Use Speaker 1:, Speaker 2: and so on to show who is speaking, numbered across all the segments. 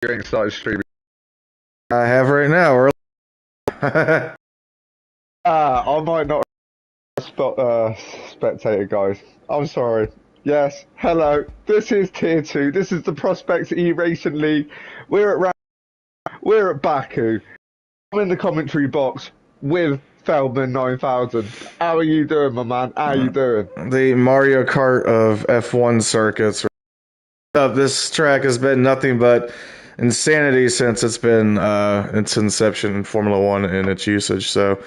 Speaker 1: Getting started streaming.
Speaker 2: I have right now.
Speaker 1: I might not spectator, guys. I'm sorry. Yes, hello. This is Tier 2. This is the Prospects eRacing League. We're at Baku. I'm in the commentary box with Feldman 9000. How are you doing, my man? How are you doing?
Speaker 2: The Mario Kart of F1 circuits. This track has been nothing but insanity since it's been its inception in Formula One and its usage. So,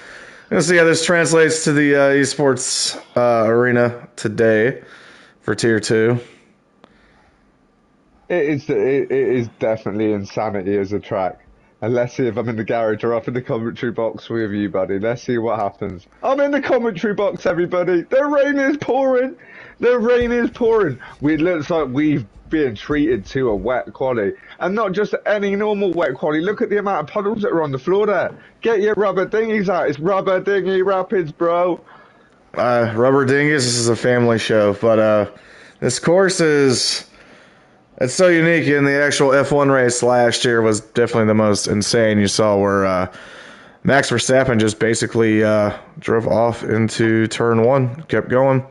Speaker 2: gonna see how this translates to the esports arena today for Tier 2.
Speaker 1: It is definitely insanity as a track. And let's see if I'm in the garage or up in the commentary box with you, buddy. Let's see what happens. I'm in the commentary box, everybody. The rain is pouring. The rain is pouring. It looks like we've been treated to a wet quali. And not just any normal wet quali. Look at the amount of puddles that are on the floor there. Get your rubber dinghies out. It's rubber dinghy rapids, bro.
Speaker 2: Rubber dinghies, this is a family show. But this course is... It's so unique. In the actual F1 race last year was definitely the most insane. You saw where Max Verstappen just basically drove off into turn one, kept going,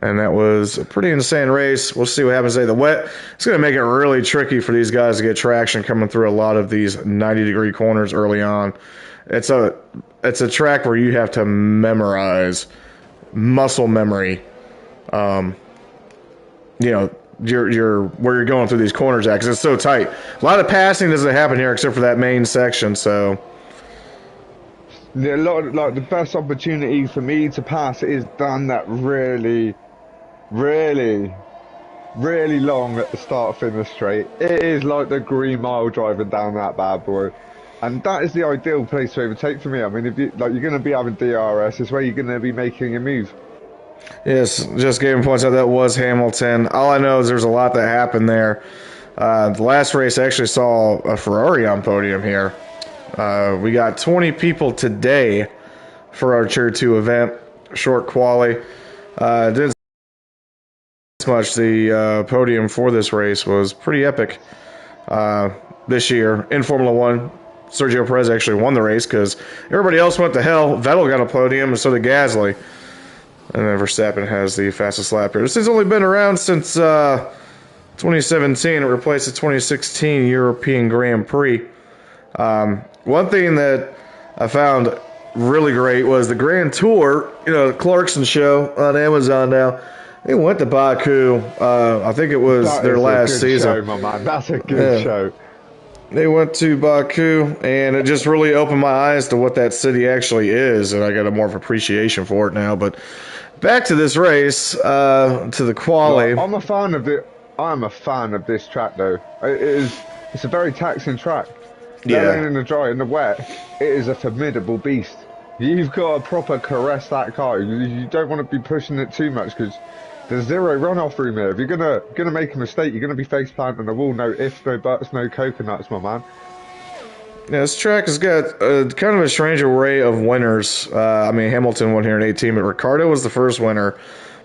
Speaker 2: and that was a pretty insane race. We'll see what happens today. The wet, it's going to make it really tricky for these guys to get traction coming through a lot of these 90-degree corners early on. It's a track where you have to memorize, muscle memory. You're where you're going through these corners at because it's so tight. A lot of passing doesn't happen here except for that main section. So
Speaker 1: a lot of, like the best opportunity for me to pass is done that really long at the start finish straight. It is like the Green Mile driving down that bad boy. And that is the ideal place to overtake for me. I mean, if you you're going to be having DRS, it's where you're going to be making a move.
Speaker 2: yes, just giving points out that was Hamilton. All I know is there's a lot that happened there. The last race I actually saw a Ferrari on podium here. We got 20 people today for our Tier 2 event, short quali. Didn't see much. The podium for this race was pretty epic this year in Formula One. Sergio Perez actually won the race because everybody else went to hell. Vettel got a podium, and so did Gasly. And then Verstappen has the fastest lap here. This has only been around since 2017. It replaced the 2016 European Grand Prix. One thing that I found really great was the Grand Tour, the Clarkson show on Amazon now. They went to Baku. I think it was their last season.
Speaker 1: Show, my man. That's a good show.
Speaker 2: They went to Baku, and it just really opened my eyes to what that city actually is, and I got a more of appreciation for it now. But back to this race, to the quali.
Speaker 1: Well, I'm a fan of it. I'm a fan of this track, though. It's a very taxing track.
Speaker 2: Yeah.
Speaker 1: In the dry, in the wet, it is a formidable beast. You've got to proper caress that car. You don't want to be pushing it too much because there's zero runoff room here. If you're gonna make a mistake, you're gonna be face planted on the wall. No ifs, no buts, no coconuts, my man.
Speaker 2: Yeah, this track has got kind of a strange array of winners. Hamilton won here in 18, but Ricciardo was the first winner.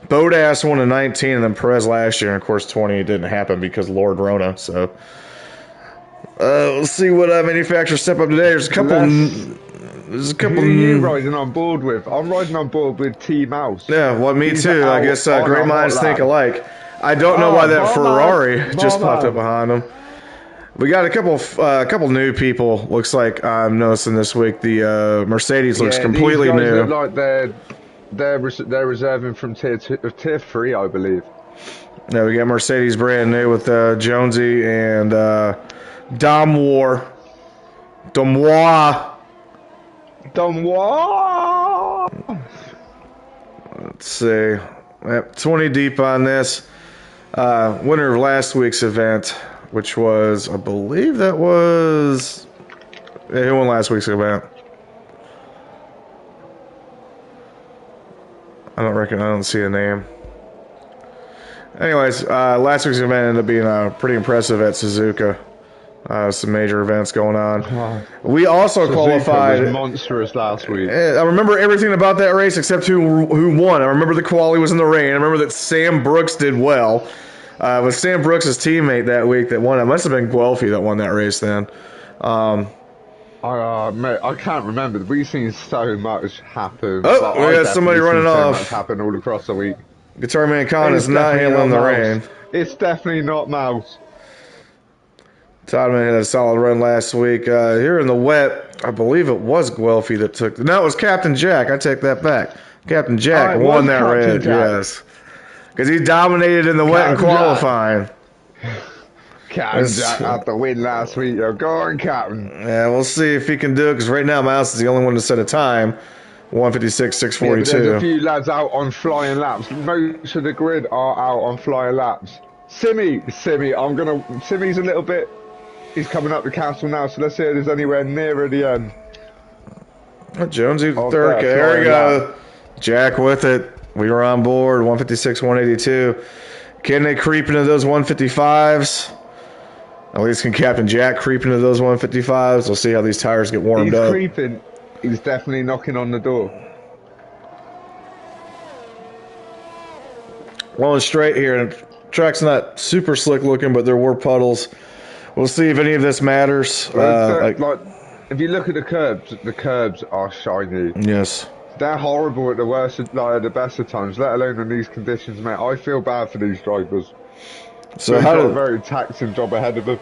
Speaker 2: Bottas won in 19, and then Perez last year. And, of course, 20 didn't happen because Lord Rona. So, we'll see what manufacturers step up today. There's a couple...
Speaker 1: Who are you riding on board with? I'm riding on board with T-Mouse.
Speaker 2: Yeah, well, me too. I guess great minds think alike. I don't know why that Ferrari just popped up behind them. We got a couple new people. Looks like I'm noticing this week. The Mercedes looks completely
Speaker 1: these guys
Speaker 2: new.
Speaker 1: Look like they're reserving from tier 3, I believe.
Speaker 2: Yeah, we got Mercedes brand new with Jonesy and Domois. Let's see. Yep, 20 deep on this. Winner of last week's event, which was, I believe that was... Yeah, who won last week's event? I don't see a name. Anyways, last week's event ended up being pretty impressive at Suzuka. Some major events going on. We also
Speaker 1: Suzuka
Speaker 2: qualified.
Speaker 1: was monstrous last week.
Speaker 2: I remember everything about that race except who won. I remember the quali was in the rain. I remember that Sam Brooks did well. With Sam Brooks' teammate that week that won, it must have been Guelphy that won that race then.
Speaker 1: Mate, I can't remember. We've seen so much happen.
Speaker 2: Oh,
Speaker 1: Like,
Speaker 2: we
Speaker 1: I've
Speaker 2: got somebody
Speaker 1: definitely
Speaker 2: running
Speaker 1: seen so
Speaker 2: off.
Speaker 1: much happen all across the week.
Speaker 2: Guitar Man Con
Speaker 1: It's
Speaker 2: is not
Speaker 1: definitely
Speaker 2: handling the
Speaker 1: not
Speaker 2: rain.
Speaker 1: Mouse. It's definitely not Mouse.
Speaker 2: Todman had a solid run last week. Here in the wet, I believe it was Guelphy that took. No, it was Captain Jack. I take that back. Captain Jack
Speaker 1: It
Speaker 2: won
Speaker 1: was
Speaker 2: that
Speaker 1: Captain
Speaker 2: race.
Speaker 1: Jack.
Speaker 2: Yes, because he dominated in the wet and
Speaker 1: Captain Jack.
Speaker 2: qualifying.
Speaker 1: Captain Jack had the win last week. Yo. Go on, Captain.
Speaker 2: Yeah, we'll see if he can do it. Because right now, Mouse is the only one to set a time, 156.642.
Speaker 1: Yeah, there's a few lads out on flying laps. Most of the grid are out on flying laps. Simi's a little bit. He's coming up the castle now, so let's see if there's anywhere nearer the end.
Speaker 2: Jonesy third. There we go. Jack with it. We were on board. 156, 182. Can they creep into those 155s? At least can Captain Jack creep into those 155s? We'll see how these tires get warmed up.
Speaker 1: He's creeping. He's definitely knocking on the door.
Speaker 2: Rolling straight here. Track's not super slick looking, but there were puddles. We'll see if any of this matters.
Speaker 1: If you look at the curbs are shiny.
Speaker 2: Yes.
Speaker 1: They're horrible at the worst, at the best of times, let alone in these conditions, mate. I feel bad for these drivers.
Speaker 2: So
Speaker 1: they've got a very taxing job ahead of them.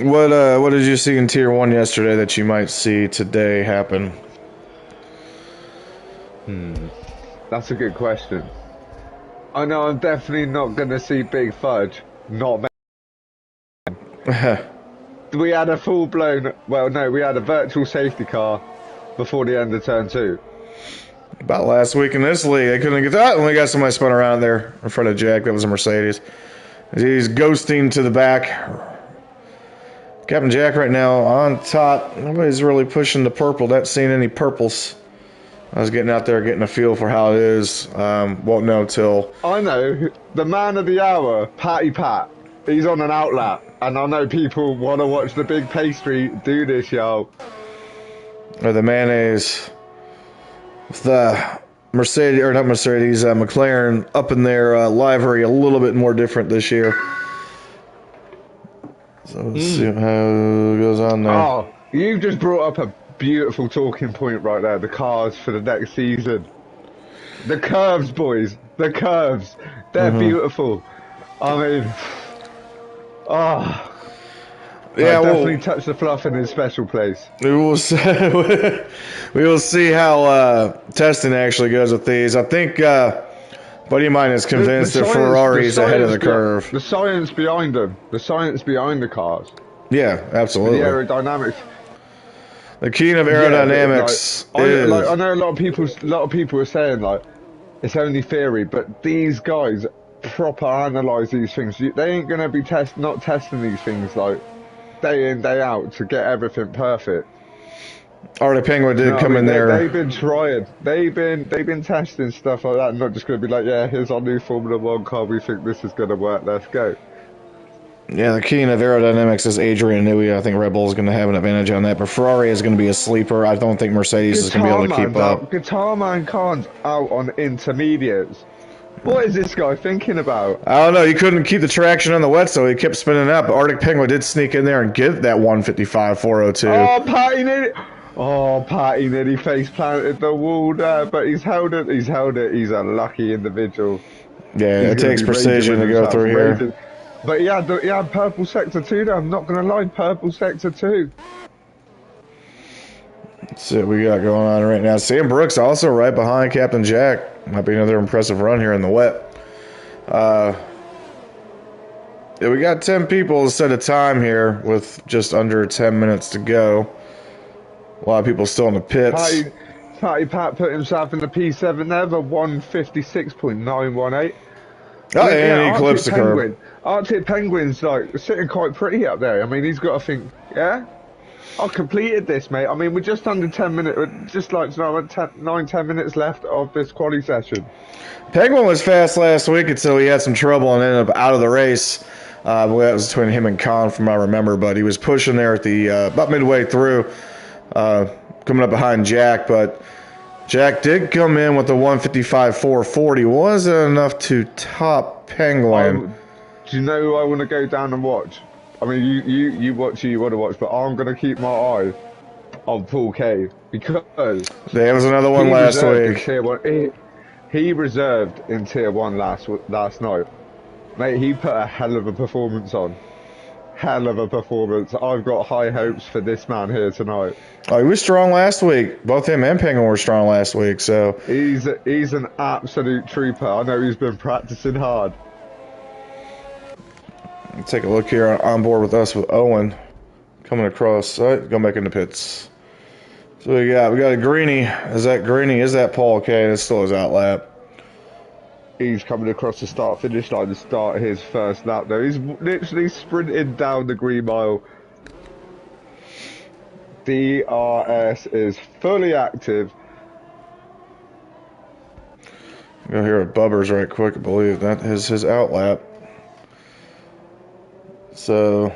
Speaker 2: What did you see in Tier 1 yesterday that you might see today happen?
Speaker 1: That's a good question. I know I'm definitely not going to see Big Fudge. Not we had a full-blown... Well, no, we had a virtual safety car before the end of turn 2.
Speaker 2: About last week in this league, they couldn't get that, and we got somebody spun around there in front of Jack. That was a Mercedes. He's ghosting to the back. Captain Jack right now on top. Nobody's really pushing the purple. Not seeing any purples. I was getting out there, getting a feel for how it is. Won't know till...
Speaker 1: I know. The man of the hour, Patty Pat. He's on an outlap. And I know people want to watch the big pastry do this, yo.
Speaker 2: Or the mayonnaise. The Mercedes, or not Mercedes, McLaren up in their livery a little bit more different this year. So let's see how it goes on there.
Speaker 1: Oh, you just brought up a beautiful talking point right there. The cars for the next season. The curves, boys. The curves. They're beautiful. I mean,
Speaker 2: yeah,
Speaker 1: definitely touch the fluff in his special place.
Speaker 2: We will see, we will see how testing actually goes with these. I think buddy of mine is convinced that Ferrari's ahead of the curve.
Speaker 1: The science behind them. The science behind the cars.
Speaker 2: Yeah, absolutely.
Speaker 1: The aerodynamics.
Speaker 2: The key of aerodynamics is...
Speaker 1: I know a lot of people are saying, like, it's only theory, but these guys proper analyze these things. They ain't going to be not testing these things, like, day in, day out to get everything perfect.
Speaker 2: Arctic Penguin did come in there.
Speaker 1: They've been trying. They've been testing stuff like that. And not just going to be like, yeah, here's our new Formula One car. We think this is going to work. Let's go.
Speaker 2: Yeah, the key of aerodynamics is Adrian Newey. I think Red Bull is going to have an advantage on that, but Ferrari is going to be a sleeper. I don't think Mercedes is going to be able to keep up.
Speaker 1: Guitar Man Khan's out on intermediates. What is this guy thinking about?
Speaker 2: I don't know. He couldn't keep the traction on the wet, so he kept spinning up. But Arctic Penguin did sneak in there and get that 155.402.
Speaker 1: Patty nearly face planted the wall there, but he's held it. He's a lucky individual.
Speaker 2: Yeah, it takes precision to go through here.
Speaker 1: But he had purple sector 2 there. I'm not going to lie, purple sector 2.
Speaker 2: That's what we got going on right now. Sam Brooks also right behind Captain Jack. Might be another impressive run here in the wet. Yeah, we got 10 people to set a time here with just under 10 minutes to go. A lot of people still in the pits.
Speaker 1: Patty Pat put himself in the P7 there, the 156.918.
Speaker 2: Oh, and he eclipsed the curve.
Speaker 1: Arctic Penguin's like sitting quite pretty up there. I mean, he's got to think, yeah, I completed this, mate. I mean, we're just under 10 minutes, just like 9-10 minutes left of this quali session.
Speaker 2: Penguin was fast last week until he had some trouble and ended up out of the race. That was between him and Khan, from what I remember, but he was pushing there at the about midway through, coming up behind Jack, but Jack did come in with the 155.440. Wasn't enough to top Penguin.
Speaker 1: Do you know who I want to go down and watch? I mean, you watch who you want to watch, but I'm going to keep my eye on Paul K because
Speaker 2: There was another one
Speaker 1: he
Speaker 2: last
Speaker 1: reserved in
Speaker 2: week.
Speaker 1: tier one. He reserved in tier one last night. Mate, he put a hell of a performance on. Hell of a performance. I've got high hopes for this man here tonight.
Speaker 2: Oh, he was strong last week. Both him and Penguin were strong last week. So
Speaker 1: He's an absolute trooper. I know he's been practicing hard.
Speaker 2: take a look here on board with us with Owen coming across. All right, going back into pits. So we got a Greenie. Is that Greenie? Is that Paul K? That's still his outlap.
Speaker 1: He's coming across the start-finish line to start his first lap, though. He's literally sprinting down the green mile. DRS is fully active.
Speaker 2: Go here with Bubbers right quick. I believe that is his outlap. So.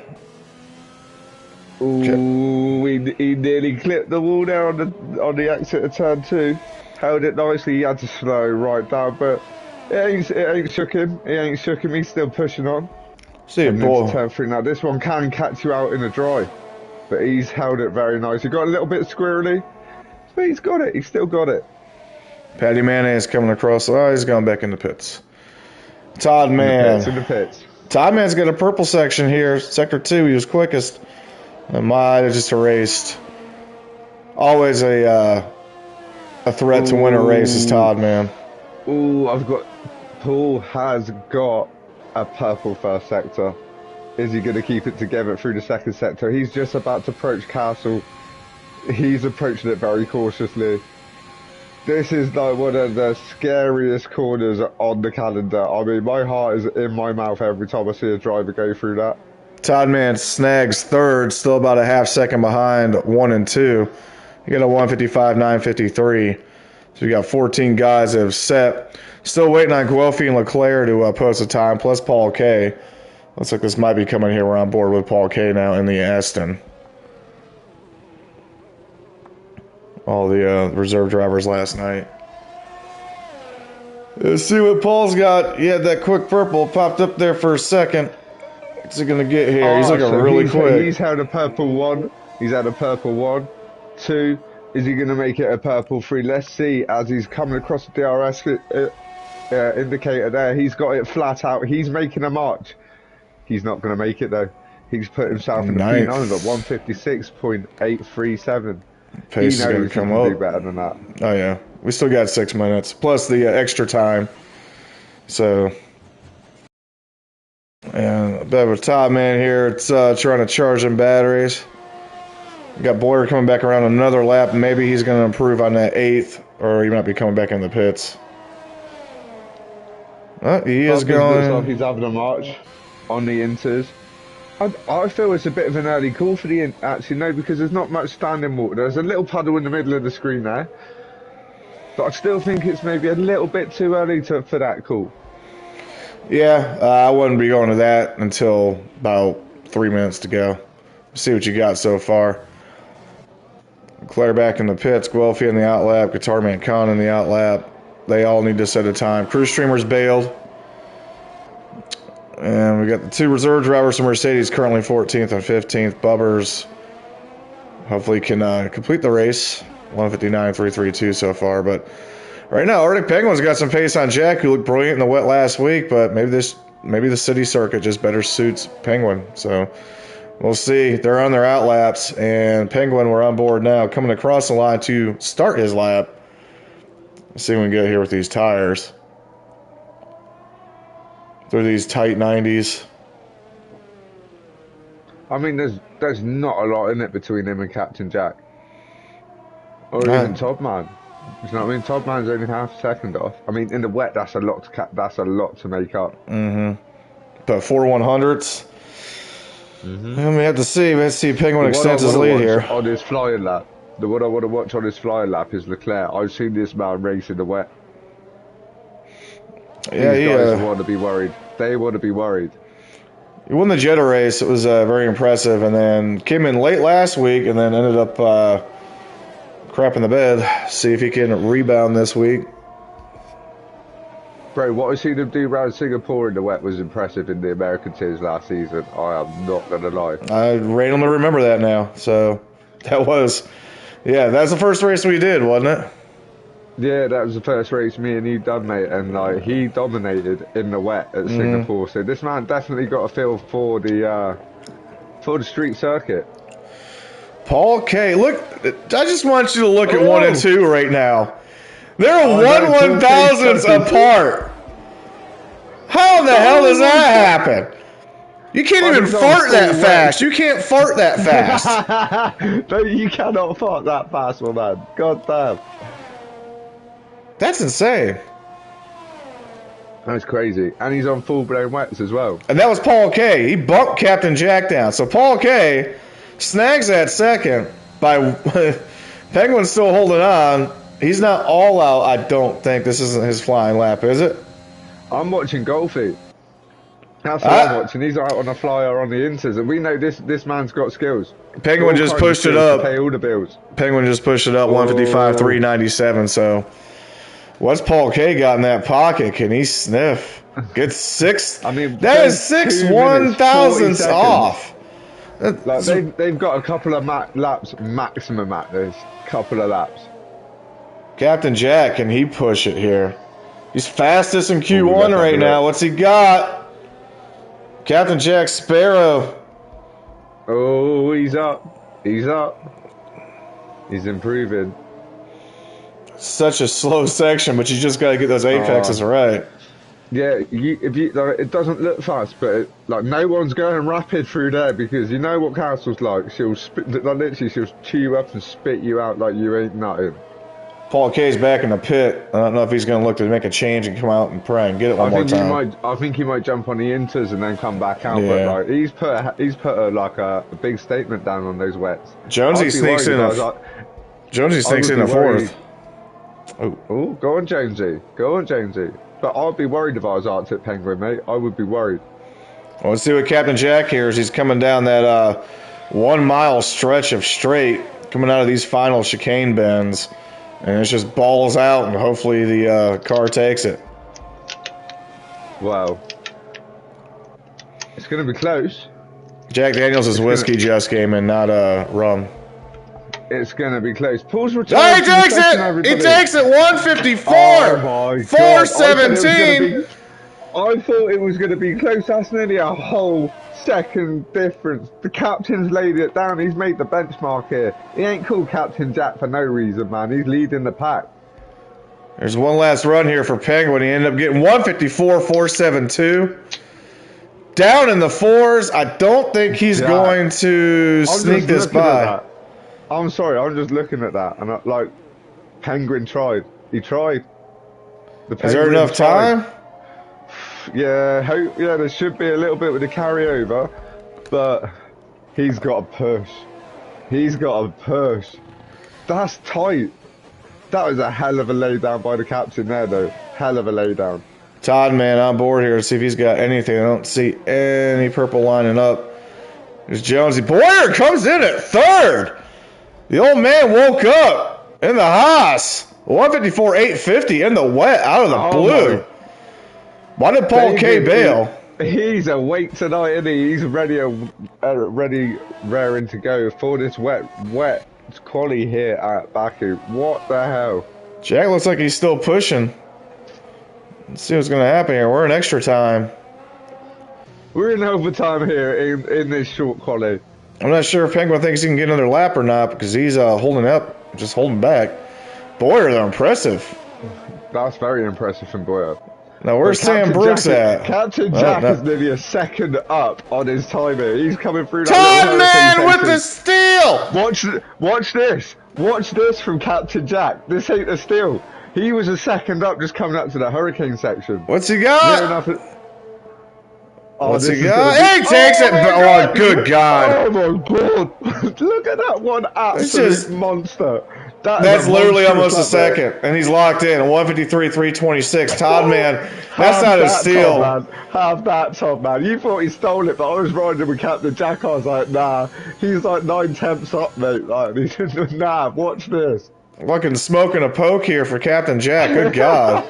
Speaker 1: Ooh, he nearly clipped the wall there on the exit of turn 2. Held it nicely. He had to slow right down, but it ain't shook him. It ain't shook him. He's still pushing on.
Speaker 2: See
Speaker 1: and
Speaker 2: boy.
Speaker 1: into turn 3 now. This one can catch you out in the dry, but he's held it very nice. He got a little bit squirrely, but he's got it. He's still got it.
Speaker 2: Paddy Mayonnaise coming across. Oh, he's going back in the pits. Todd Man.
Speaker 1: In the pits.
Speaker 2: Todd Man's got a purple section here. Sector 2, he was quickest. And might have just erased. Always a threat to win a race is Todd Man.
Speaker 1: Ooh, Paul has got a purple first sector. Is he going to keep it together through the second sector? He's just about to approach Castle. He's approaching it very cautiously. This is like one of the scariest corners on the calendar. I mean, my heart is in my mouth every time I see a driver go through that.
Speaker 2: Todd Man snags third, still about a half second behind 1 and 2. You got a 155.953. So you got 14 guys that have set. Still waiting on Guelphy and Leclerc to post a time, plus Paul K. Looks like this might be coming here. We're on board with Paul K now in the Aston. All the reserve drivers last night. Let's see what Paul's got. He had that quick purple, popped up there for a second. What's he going to get here? He's looking really quick.
Speaker 1: He's had a purple 1. He's had a purple 1. 2. Is he going to make it a purple 3? Let's see as he's coming across the DRS indicator there. He's got it flat out. He's making a march. He's not going to make it, though. He's put himself in the P9 at 156.837.
Speaker 2: Pace is going to come up.
Speaker 1: Do better than that.
Speaker 2: Oh, yeah. We still got 6 minutes, plus the extra time. So, and a bit of a Todd Man here. It's trying to charge them batteries. We got Boyer coming back around another lap. Maybe he's going to improve on that 8th, or he might be coming back in the pits. He is going.
Speaker 1: He's having a march on the inters. I feel it's a bit of an early call for the actually no, because there's not much standing water. There's a little puddle in the middle of the screen there, but I still think it's maybe a little bit too early for that call.
Speaker 2: Yeah, I wouldn't be going to that until about 3 minutes to go. See what you got so far. Claire back in the pits, Guelphy in the outlap, Guitar Man Khan in the outlap. They all need to set a time. Crew Streamers bailed. And we got the 2 reserve drivers from Mercedes currently 14th and 15th. Bubbers hopefully can complete the race. 159.332 so far. But right now, Arctic Penguin's got some pace on Jack, who looked brilliant in the wet last week. But maybe the city circuit just better suits Penguin. So we'll see. They're on their outlaps. And Penguin, we're on board now, coming across the line to start his lap. Let's see what we can get here with these tires. Through these tight 90s.
Speaker 1: I mean, there's not a lot in it between him and Captain Jack. Or even Todd Man. You know what I mean? Todd Man's only half a second off. I mean, in the wet, that's a lot to make up.
Speaker 2: Mm-hmm. But 4/100ths. Mm-hmm. And we have to see. Let's see. Penguin extends his lead here.
Speaker 1: On his flying lap. The one I want to watch on his flying lap is Leclerc. I've seen this man race in the wet.
Speaker 2: Yeah,
Speaker 1: These guys want to be worried. They want to be worried.
Speaker 2: He won the Jetta race. It was very impressive, and then came in late last week, and then ended up crapping the bed. See if he can rebound this week.
Speaker 1: Bro, what I seen him do around Singapore in the wet was impressive in the American Teams last season. I am not going to lie.
Speaker 2: I randomly remember that now. So that was, yeah, that's the first race we did, wasn't it?
Speaker 1: Yeah, that was the first race me and he done, mate, and like he dominated in the wet at Singapore. So this man definitely got a feel for the street circuit.
Speaker 2: Paul K, look, I just want you to look at 1 and 2 right now. They're 1/1000ths apart. How in the hell does that happen? You can't even fart that fast. You can't fart that fast.
Speaker 1: No, you cannot fart that fast, my man. God damn.
Speaker 2: That's insane.
Speaker 1: That's crazy. And he's on full-blown wets as well.
Speaker 2: And that was Paul K. He bumped Captain Jack down. So Paul K snags that second by Penguin's still holding on. He's not all out, I don't think. This isn't his flying lap, is it?
Speaker 1: I'm watching Golfy. That's what I'm watching. He's out on a flyer on the Inters, and we know this man's got skills.
Speaker 2: Penguin just pushed it up.
Speaker 1: To pay all the bills.
Speaker 2: Penguin just pushed it up 155, 397. So what's Paul K got in that pocket? Can he sniff? Gets 6.
Speaker 1: I mean,
Speaker 2: that is 6 1/1000ths off.
Speaker 1: Like they've got a couple of laps maximum at this. Couple of laps.
Speaker 2: Captain Jack, can he push it here? He's fastest in Q1 right now. What's he got? Captain Jack Sparrow.
Speaker 1: Oh, he's up. He's up. He's improving.
Speaker 2: Such a slow section, but you just got to get those apexes right.
Speaker 1: Yeah, it doesn't look fast, but no one's going rapid through there because you know what Castle's like. She'll literally she'll chew you up and spit you out like you ain't nothing.
Speaker 2: Paul K's back in the pit. I don't know if he's going to look to make a change and come out and try and get it one more time.
Speaker 1: I think he might jump on the Inters and then come back out. Yeah. But he's put a big statement down on those wets.
Speaker 2: Jonesy sneaks in. Jonesy sneaks in the fourth.
Speaker 1: Oh, go on, Jonesy. Go on, Jonesy. But I'd be worried if I was Arctic Penguin, mate. I would be worried.
Speaker 2: Well, let's see what Captain Jack here is. He's coming down that 1 mile stretch of straight, coming out of these final chicane bends. And it's just balls out, and hopefully the car takes it.
Speaker 1: Wow. It's going to be close.
Speaker 2: Jack Daniels is whiskey just came in, not rum.
Speaker 1: It's going to be close. Paul's return.
Speaker 2: Oh, he takes it! He takes it! 154!
Speaker 1: Oh, my
Speaker 2: 417!
Speaker 1: I thought it was going to be close. That's nearly a whole second difference. The captain's laid it down. He's made the benchmark here. He ain't called Captain Jack for no reason, man. He's leading the pack.
Speaker 2: There's one last run here for Penguin. He ended up getting 154, 472. Down in the fours. I don't think he's going to sneak this by.
Speaker 1: I'm sorry. I'm just looking at that. And Penguin tried. He tried.
Speaker 2: Is there enough time?
Speaker 1: Yeah, there should be a little bit with the carryover, but he's got to push. He's got to push. That's tight. That was a hell of a laydown by the captain there, though. Hell of a laydown.
Speaker 2: Todd, man, on board here to see if he's got anything. I don't see any purple lining up. There's Jonesy. Boyer comes in at third. The old man woke up in the Haas. 154, 850 in the wet, out of the blue. Why did Paul K bail?
Speaker 1: He's awake tonight, isn't he? He's ready, raring to go for this wet quali here at Baku. What the hell?
Speaker 2: Jack looks like he's still pushing. Let's see what's going to happen here. We're in extra time.
Speaker 1: We're in overtime here in this short quali.
Speaker 2: I'm not sure if Penguin thinks he can get another lap or not because he's holding up, just holding back. Boyer, they're impressive.
Speaker 1: That's very impressive from Boyer.
Speaker 2: Now, where's Sam Brooks at?
Speaker 1: Captain Jack is nearly a second up on his timer. He's coming through
Speaker 2: that man with the steal!
Speaker 1: Watch this. Watch this from Captain Jack. This ain't a steal. He was a second up just coming up to the hurricane section.
Speaker 2: What's he got? What's he got? He takes it! Oh, good God.
Speaker 1: Oh, my God. Look at that one absolute monster.
Speaker 2: That's literally almost a second, and he's locked in. 153, 326. Todd, man, that's not a steal.
Speaker 1: Have that, Todd, man. You thought he stole it, but I was riding with Captain Jack. I was like, nah. He's like 9/10 up, mate. Like, nah, watch this.
Speaker 2: Fucking smoking a poke here for Captain Jack. Good God.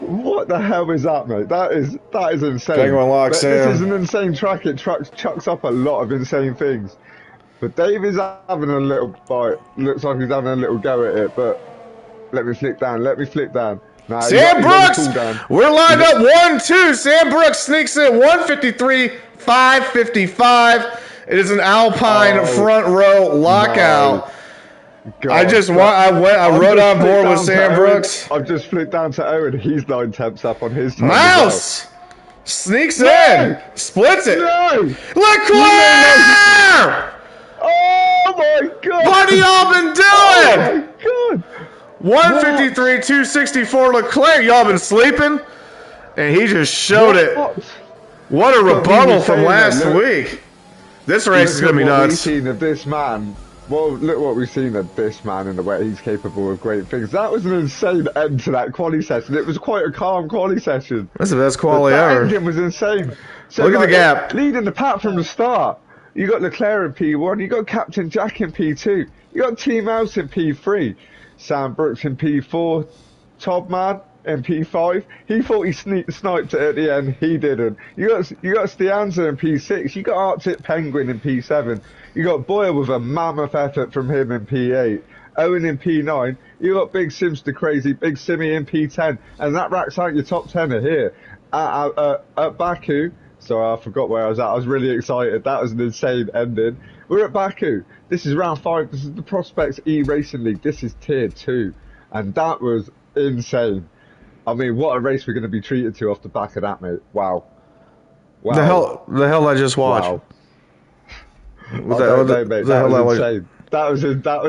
Speaker 1: What What the hell is that, mate? That is insane.
Speaker 2: Penguin locks
Speaker 1: This
Speaker 2: in.
Speaker 1: is an insane track. It chucks up a lot of insane things. But Dave is having a little bite. Looks like he's having a little go at it. But let me flick down. Nah,
Speaker 2: Sam Brooks! We're lined up 1-2. Sam Brooks sneaks in 153.555. It is an Alpine front row lockout. I rode on board with Sam Brooks.
Speaker 1: I've just flipped down to Owen. He's 9 tenths up on his time.
Speaker 2: Mouse sneaks in, splits it.
Speaker 1: No!
Speaker 2: Leclerc!
Speaker 1: Oh my god!
Speaker 2: What have y'all been doing?
Speaker 1: Oh my god!
Speaker 2: 153.264 Leclerc. Y'all been sleeping? And he just showed it. What a rebuttal from last week. This race is going to be nuts.
Speaker 1: What we've seen of this man. Well, look what we've seen of this man and the way he's capable of great things. That was an insane end to that quali session. It was quite a calm quali session.
Speaker 2: That's the best quali ever.
Speaker 1: That ending was insane. So
Speaker 2: look at the gap.
Speaker 1: Leading the pack from the start. You got Leclerc in P1. You got Captain Jack in P2. You got Team Mouse in P3. Sam Brooks in P4. Topman in P5. He thought he sniped it at the end. He didn't. You got Stianza in P6. You got Arctic Penguin in P7. You got Boyle with a mammoth effort from him in P8. Owen in P9. You got Big Sims the crazy Big Simmy in P10. And that racks out your top 10 here. At Baku. Sorry, I forgot where I was at. I was really excited. That was an insane ending. We're at Baku. This is round 5. This is the Prospects eRacing League. This is tier 2. And that was insane. I mean, what a race we're going to be treated to off the back of that, mate. Wow.
Speaker 2: The hell I just watched.
Speaker 1: Wow. That was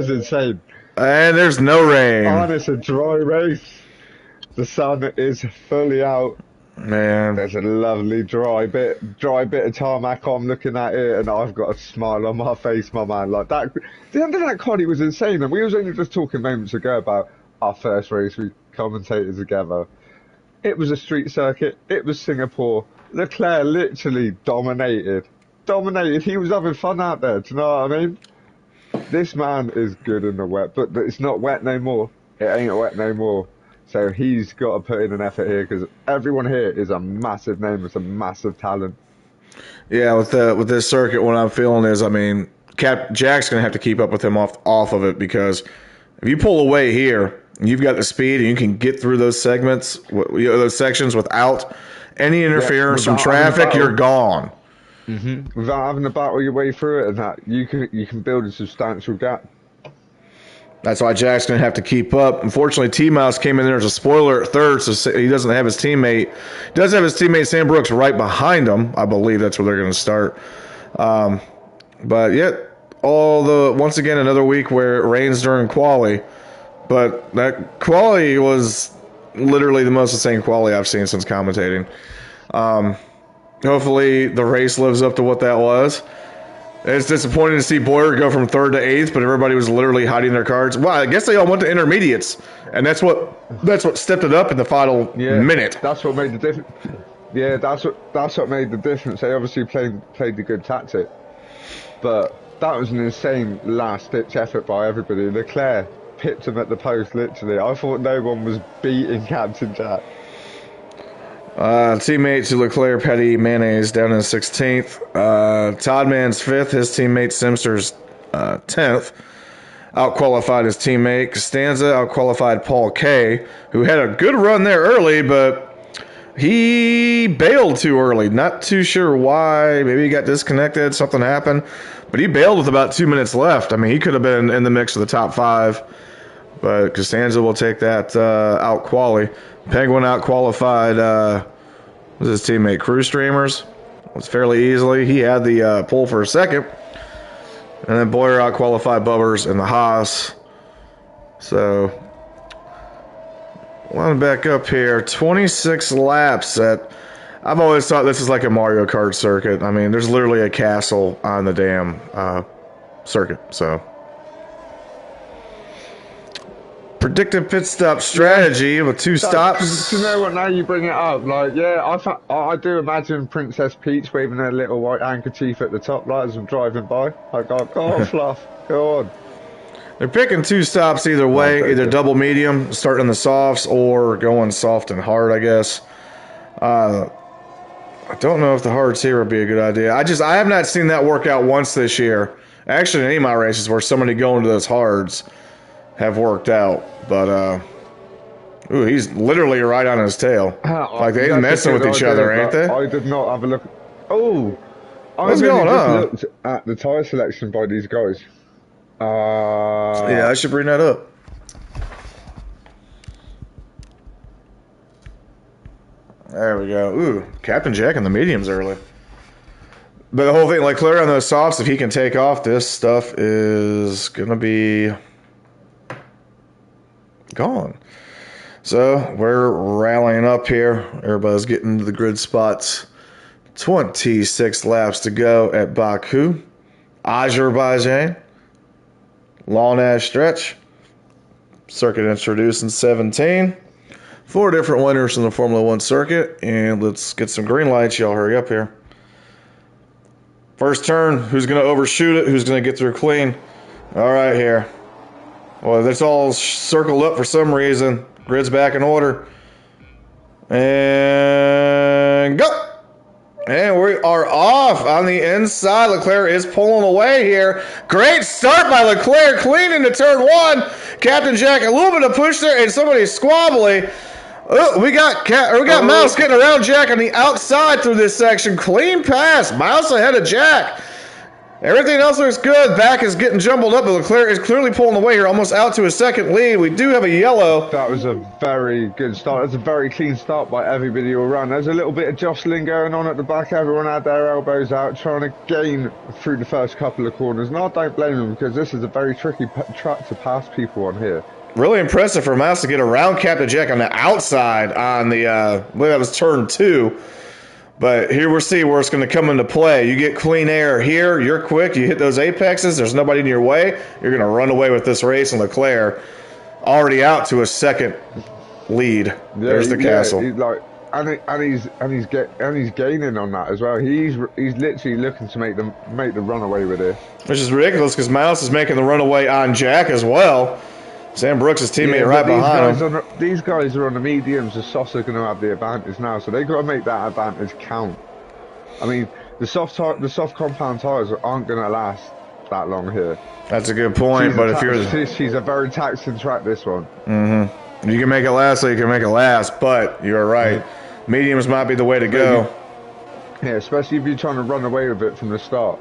Speaker 1: insane.
Speaker 2: And there's no rain.
Speaker 1: Oh, it's a dry race. The sun is fully out.
Speaker 2: Man,
Speaker 1: there's a lovely dry bit of tarmac. I'm looking at it, and I've got a smile on my face, my man. Like that, the end of that quali was insane. And we was only just talking moments ago about our first race we commentated together. It was a street circuit. It was Singapore. Leclerc literally dominated. He was having fun out there. Do you know what I mean? This man is good in the wet, but it's not wet no more. It ain't wet no more. So he's got to put in an effort here because everyone here is a massive name with some massive talent.
Speaker 2: Yeah, with this circuit, what I'm feeling is, I mean, Jack's going to have to keep up with him off of it because if you pull away here, you've got the speed and you can get through those segments, those sections without any interference from traffic. You're gone.
Speaker 1: Mm-hmm. Without having to battle your way through it, and that you can build a substantial gap.
Speaker 2: That's why Jack's going to have to keep up. Unfortunately, T-Mouse came in there as a spoiler at third, so he doesn't have his teammate. He does have his teammate Sam Brooks right behind him. I believe that's where they're going to start. But yet, once again, another week where it rains during quali. But that quali was literally the most insane quali I've seen since commentating. Hopefully, the race lives up to what that was. It's disappointing to see Boyer go from 3rd to 8th, but everybody was literally hiding their cards. Well, I guess they all went to intermediates, and that's what stepped it up in the final minute.
Speaker 1: That's what made the difference. Yeah, that's what made the difference. They obviously played the good tactic, but that was an insane last-ditch effort by everybody. Leclerc pipped him at the post, literally. I thought no one was beating Captain Jack.
Speaker 2: Teammate to Leclerc, Petty, Mayonnaise down in 16th. Todd Mann's 5th. His teammate Simster's 10th. Outqualified his teammate. Costanza outqualified Paul K, who had a good run there early, but he bailed too early. Not too sure why. Maybe he got disconnected. Something happened. But he bailed with about 2 minutes left. I mean, he could have been in the mix of the top 5. But Costanza will take that out quali. Penguin out qualified was his teammate Crew Streamers. It was fairly easily. He had the pole for a second. And then Boyer out qualified Bubbers in the Haas. So line back up here. 26 laps at I've always thought this is like a Mario Kart circuit. I mean, there's literally a castle on the damn circuit, so predictive pit stop strategy with 2 stops.
Speaker 1: You know what? Now you bring it up, like, yeah, I do imagine Princess Peach waving her little white handkerchief at the top light as I'm driving by. I go on, Fluff, go on.
Speaker 2: They're picking 2 stops either way, either double medium, starting in the softs, or going soft and hard, I guess. I don't know if the hards here would be a good idea. I have not seen that work out once this year. Actually, in any of my races where somebody going to those hards have worked out. But, ooh, he's literally right on his tail. Like they're messing with each other, ain't they?
Speaker 1: I did not have a look. Oh,
Speaker 2: what's going on?
Speaker 1: Looked at the tyre selection by these guys.
Speaker 2: Yeah, I should bring that up. There we go. Ooh, Captain Jack in the mediums early. But the whole thing, like Leclerc on those softs, if he can take off, this stuff is going to be gone. So we're rallying up here. Everybody's getting to the grid spots. 26 laps to go at Baku, Azerbaijan. Long ass stretch. Circuit introduced in 17. 4 different winners in the Formula 1 circuit. And let's get some green lights. Y'all hurry up here. First turn. Who's going to overshoot it? Who's going to get through clean? All right, here. Well, that's all circled up for some reason. Grid's back in order. And go! And we are off on the inside. Leclerc is pulling away here. Great start by Leclerc, clean into turn 1. Captain Jack, a little bit of push there, and somebody's squabbly. Oh, we got Mouse getting around Jack on the outside through this section. Clean pass. Mouse ahead of Jack. Everything else looks good. Back is getting jumbled up, but Leclerc is clearly pulling away here, almost out to a second lead. We do have a yellow.
Speaker 1: That was a very good start. That's a very clean start by everybody all around. There's a little bit of jostling going on at the back. Everyone had their elbows out, trying to gain through the first couple of corners. And I don't blame them, because this is a very tricky track to pass people on here.
Speaker 2: Really impressive for Mouse to get around Captain Jack on the outside on the, I believe that was turn 2. But here we'll see where it's going to come into play. You get clean air here. You're quick. You hit those apexes. There's nobody in your way. You're going to run away with this race. And Leclerc already out to a second lead. Yeah, there's the castle.
Speaker 1: He's like, and he's gaining on that as well. He's literally looking to make the runaway with it.
Speaker 2: Which is ridiculous, because Mouse is making the runaway on Jack as well. Sam Brooks' teammate right behind him.
Speaker 1: These guys are on the mediums. The softs are going to have the advantage now, so they've got to make that advantage count. I mean, the soft compound tires aren't going to last that long here.
Speaker 2: That's a good point, but
Speaker 1: she's a very taxing track, this one.
Speaker 2: Mm-hmm. You can make it last, so you can make it last, but you're right. Mediums might be the way to go.
Speaker 1: Yeah, especially if you're trying to run away with it from the start.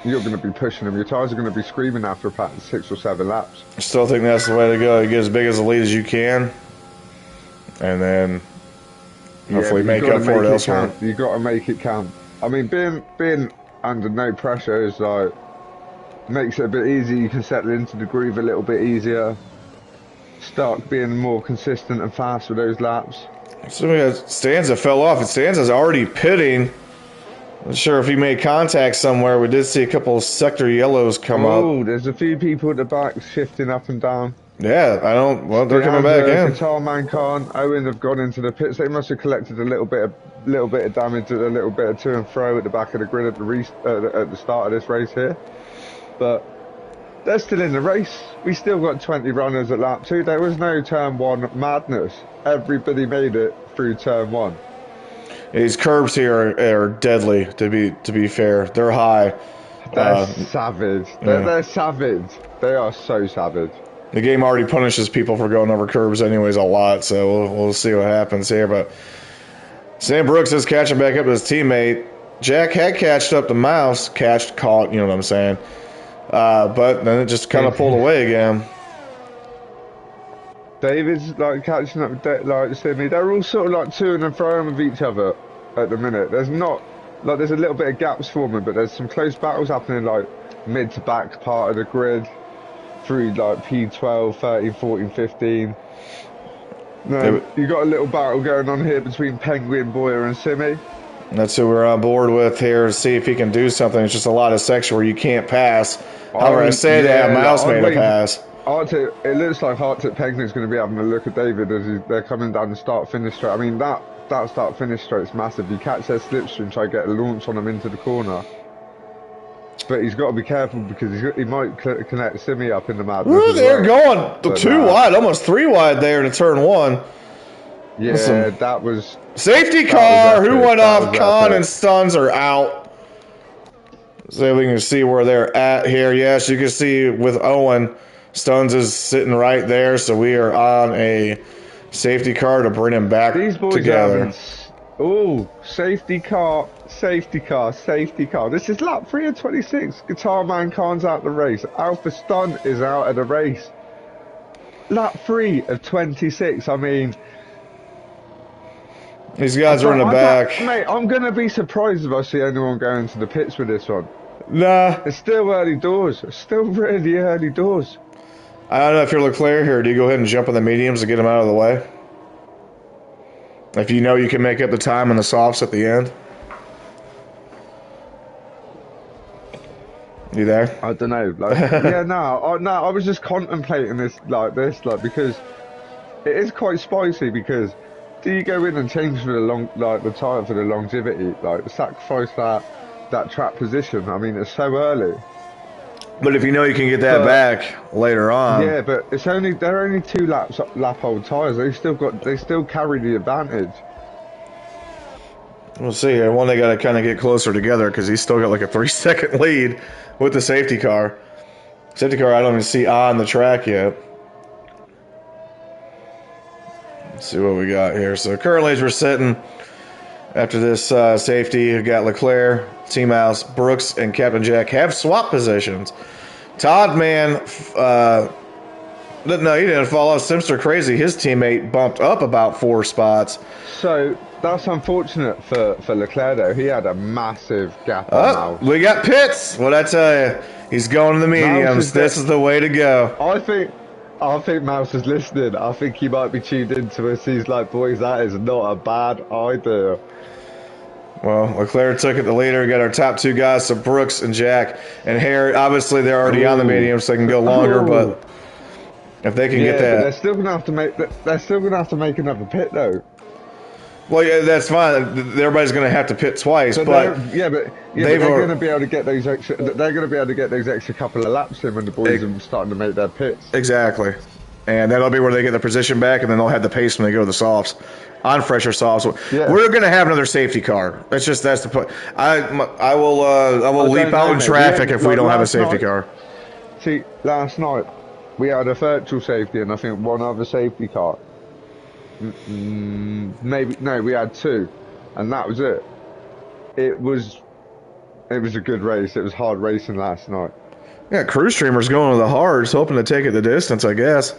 Speaker 1: You're going to be pushing them. Your tires are going to be screaming after about 6 or 7 laps.
Speaker 2: I still think that's the way to go. You get as big as a lead as you can, and then hopefully make up for it elsewhere.
Speaker 1: You got to make it count. I mean, being under no pressure is like makes it a bit easier. You can settle into the groove a little bit easier. Start being more consistent and fast with those laps.
Speaker 2: So Stanza fell off, and Stanza's already pitting. Not sure if he made contact somewhere. We did see a couple of sector yellows come up.
Speaker 1: Oh, there's a few people at the back shifting up and down.
Speaker 2: Yeah, well, they're coming back in.
Speaker 1: Qatar Mankan, Owen have gone into the pits. They must have collected a little bit of damage, a little bit of to and fro at the back of the grid at the start of this race here. But they're still in the race. We still got 20 runners at lap 2. There was no turn 1 madness. Everybody made it through turn 1.
Speaker 2: These curbs here are deadly. To be fair, they're high.
Speaker 1: They're savage. They're savage. They are so savage.
Speaker 2: The game already punishes people for going over curbs anyways a lot, so we'll see what happens here. But Sam Brooks is catching back up to his teammate. Jack had catched up to Mouse, caught, you know what I'm saying. But then it just kind of pulled away again.
Speaker 1: David's like catching up with like Sydney. They're all sort of like to and fro with each other at the minute. There's a little bit of gaps forming, but there's some close battles happening like mid to back part of the grid through like P12, 13, 14, 15. You got a little battle going on here between Penguin, Boyer and Simi.
Speaker 2: That's who we're on board with here to see if he can do something. It's just a lot of section where you can't pass. However, I say that Mouse made a pass.
Speaker 1: It looks like Hardtip Penguin's going to be having a look at David as they're coming down the start-finish straight. I mean, that start-finish straight's massive. You catch their slipstream, try to get a launch on them into the corner. but he's got to be careful because he might connect Simi up in the madness.
Speaker 2: Ooh, they're going
Speaker 1: but
Speaker 2: two wide, almost 3 wide there to turn 1.
Speaker 1: Yeah,
Speaker 2: Listen.
Speaker 1: that was...
Speaker 2: Safety car,
Speaker 1: that was
Speaker 2: who went
Speaker 1: that
Speaker 2: off? Khan and Stuns are out. So we can see where they're at here. Yes, you can see with Owen, Stuns is sitting right there. So we are on a safety car to bring him back
Speaker 1: These boys
Speaker 2: together.
Speaker 1: Oh, safety car, safety car, safety car. This is lap 3 of 26. Guitar Man Khan's out the race. Alpha Stunt is out of the race. Lap 3 of 26. I mean...
Speaker 2: These guys are in the back.
Speaker 1: Mate, I'm going to be surprised if I see anyone going to the pits with this one.
Speaker 2: Nah.
Speaker 1: It's still early doors. It's still really early doors.
Speaker 2: I don't know if you're Leclerc here. Do you go ahead and jump on the mediums to get them out of the way? If you know you can make up the time on the softs at the end. You there?
Speaker 1: I don't know. Like, yeah, I was just contemplating this, because it is quite spicy. Because do you go in and change for the tyre for the longevity, sacrifice that track position? I mean, it's so early.
Speaker 2: But if you know you can get that back later on.
Speaker 1: Yeah, but they're only 2 lap old tyres. They still carry the advantage.
Speaker 2: We'll see here. One, they got to kind of get closer together because he's still got like a 3-second lead with the safety car. Safety car I don't even see on the track yet. Let's see what we got here. So currently as we're sitting after this safety, we've got Leclerc, Team House, Brooks, and Captain Jack have swap positions. Todd, man, no, he didn't fall off. Simster Crazy, his teammate, bumped up about 4 spots.
Speaker 1: So that's unfortunate for Leclerc, though. He had a massive gap on Mouse.
Speaker 2: We got pits. What I tell you, he's going to the mediums. This is the way to go.
Speaker 1: I think Mouse is listening. I think he might be tuned into us. He's like, boys, that is not a bad idea.
Speaker 2: Well, Leclerc took it the leader. We got our top 2 guys, so Brooks and Jack and Harry. Obviously, they're already on the medium, so they can go longer. But if they can get that,
Speaker 1: they're still gonna have to make. They're still gonna have to make another pit, though.
Speaker 2: Well, yeah, that's fine. Everybody's going to have to pit twice, but
Speaker 1: they're going to be able to get those extra. They're going to be able to get those extra couple of laps in when the boys are starting to make their pits.
Speaker 2: Exactly, and that'll be where they get the position back, and then they'll have the pace when they go to the softs, on fresher softs. Yeah. We're going to have another safety car. That's the point. I will leap out in traffic if we don't have a safety car.
Speaker 1: See, last night we had a virtual safety and I think one other safety car. Maybe no, we had 2, and that was it. It was a good race. It was hard racing last night.
Speaker 2: Yeah, Crew Streamer's going to the hards, hoping to take it the distance, I guess.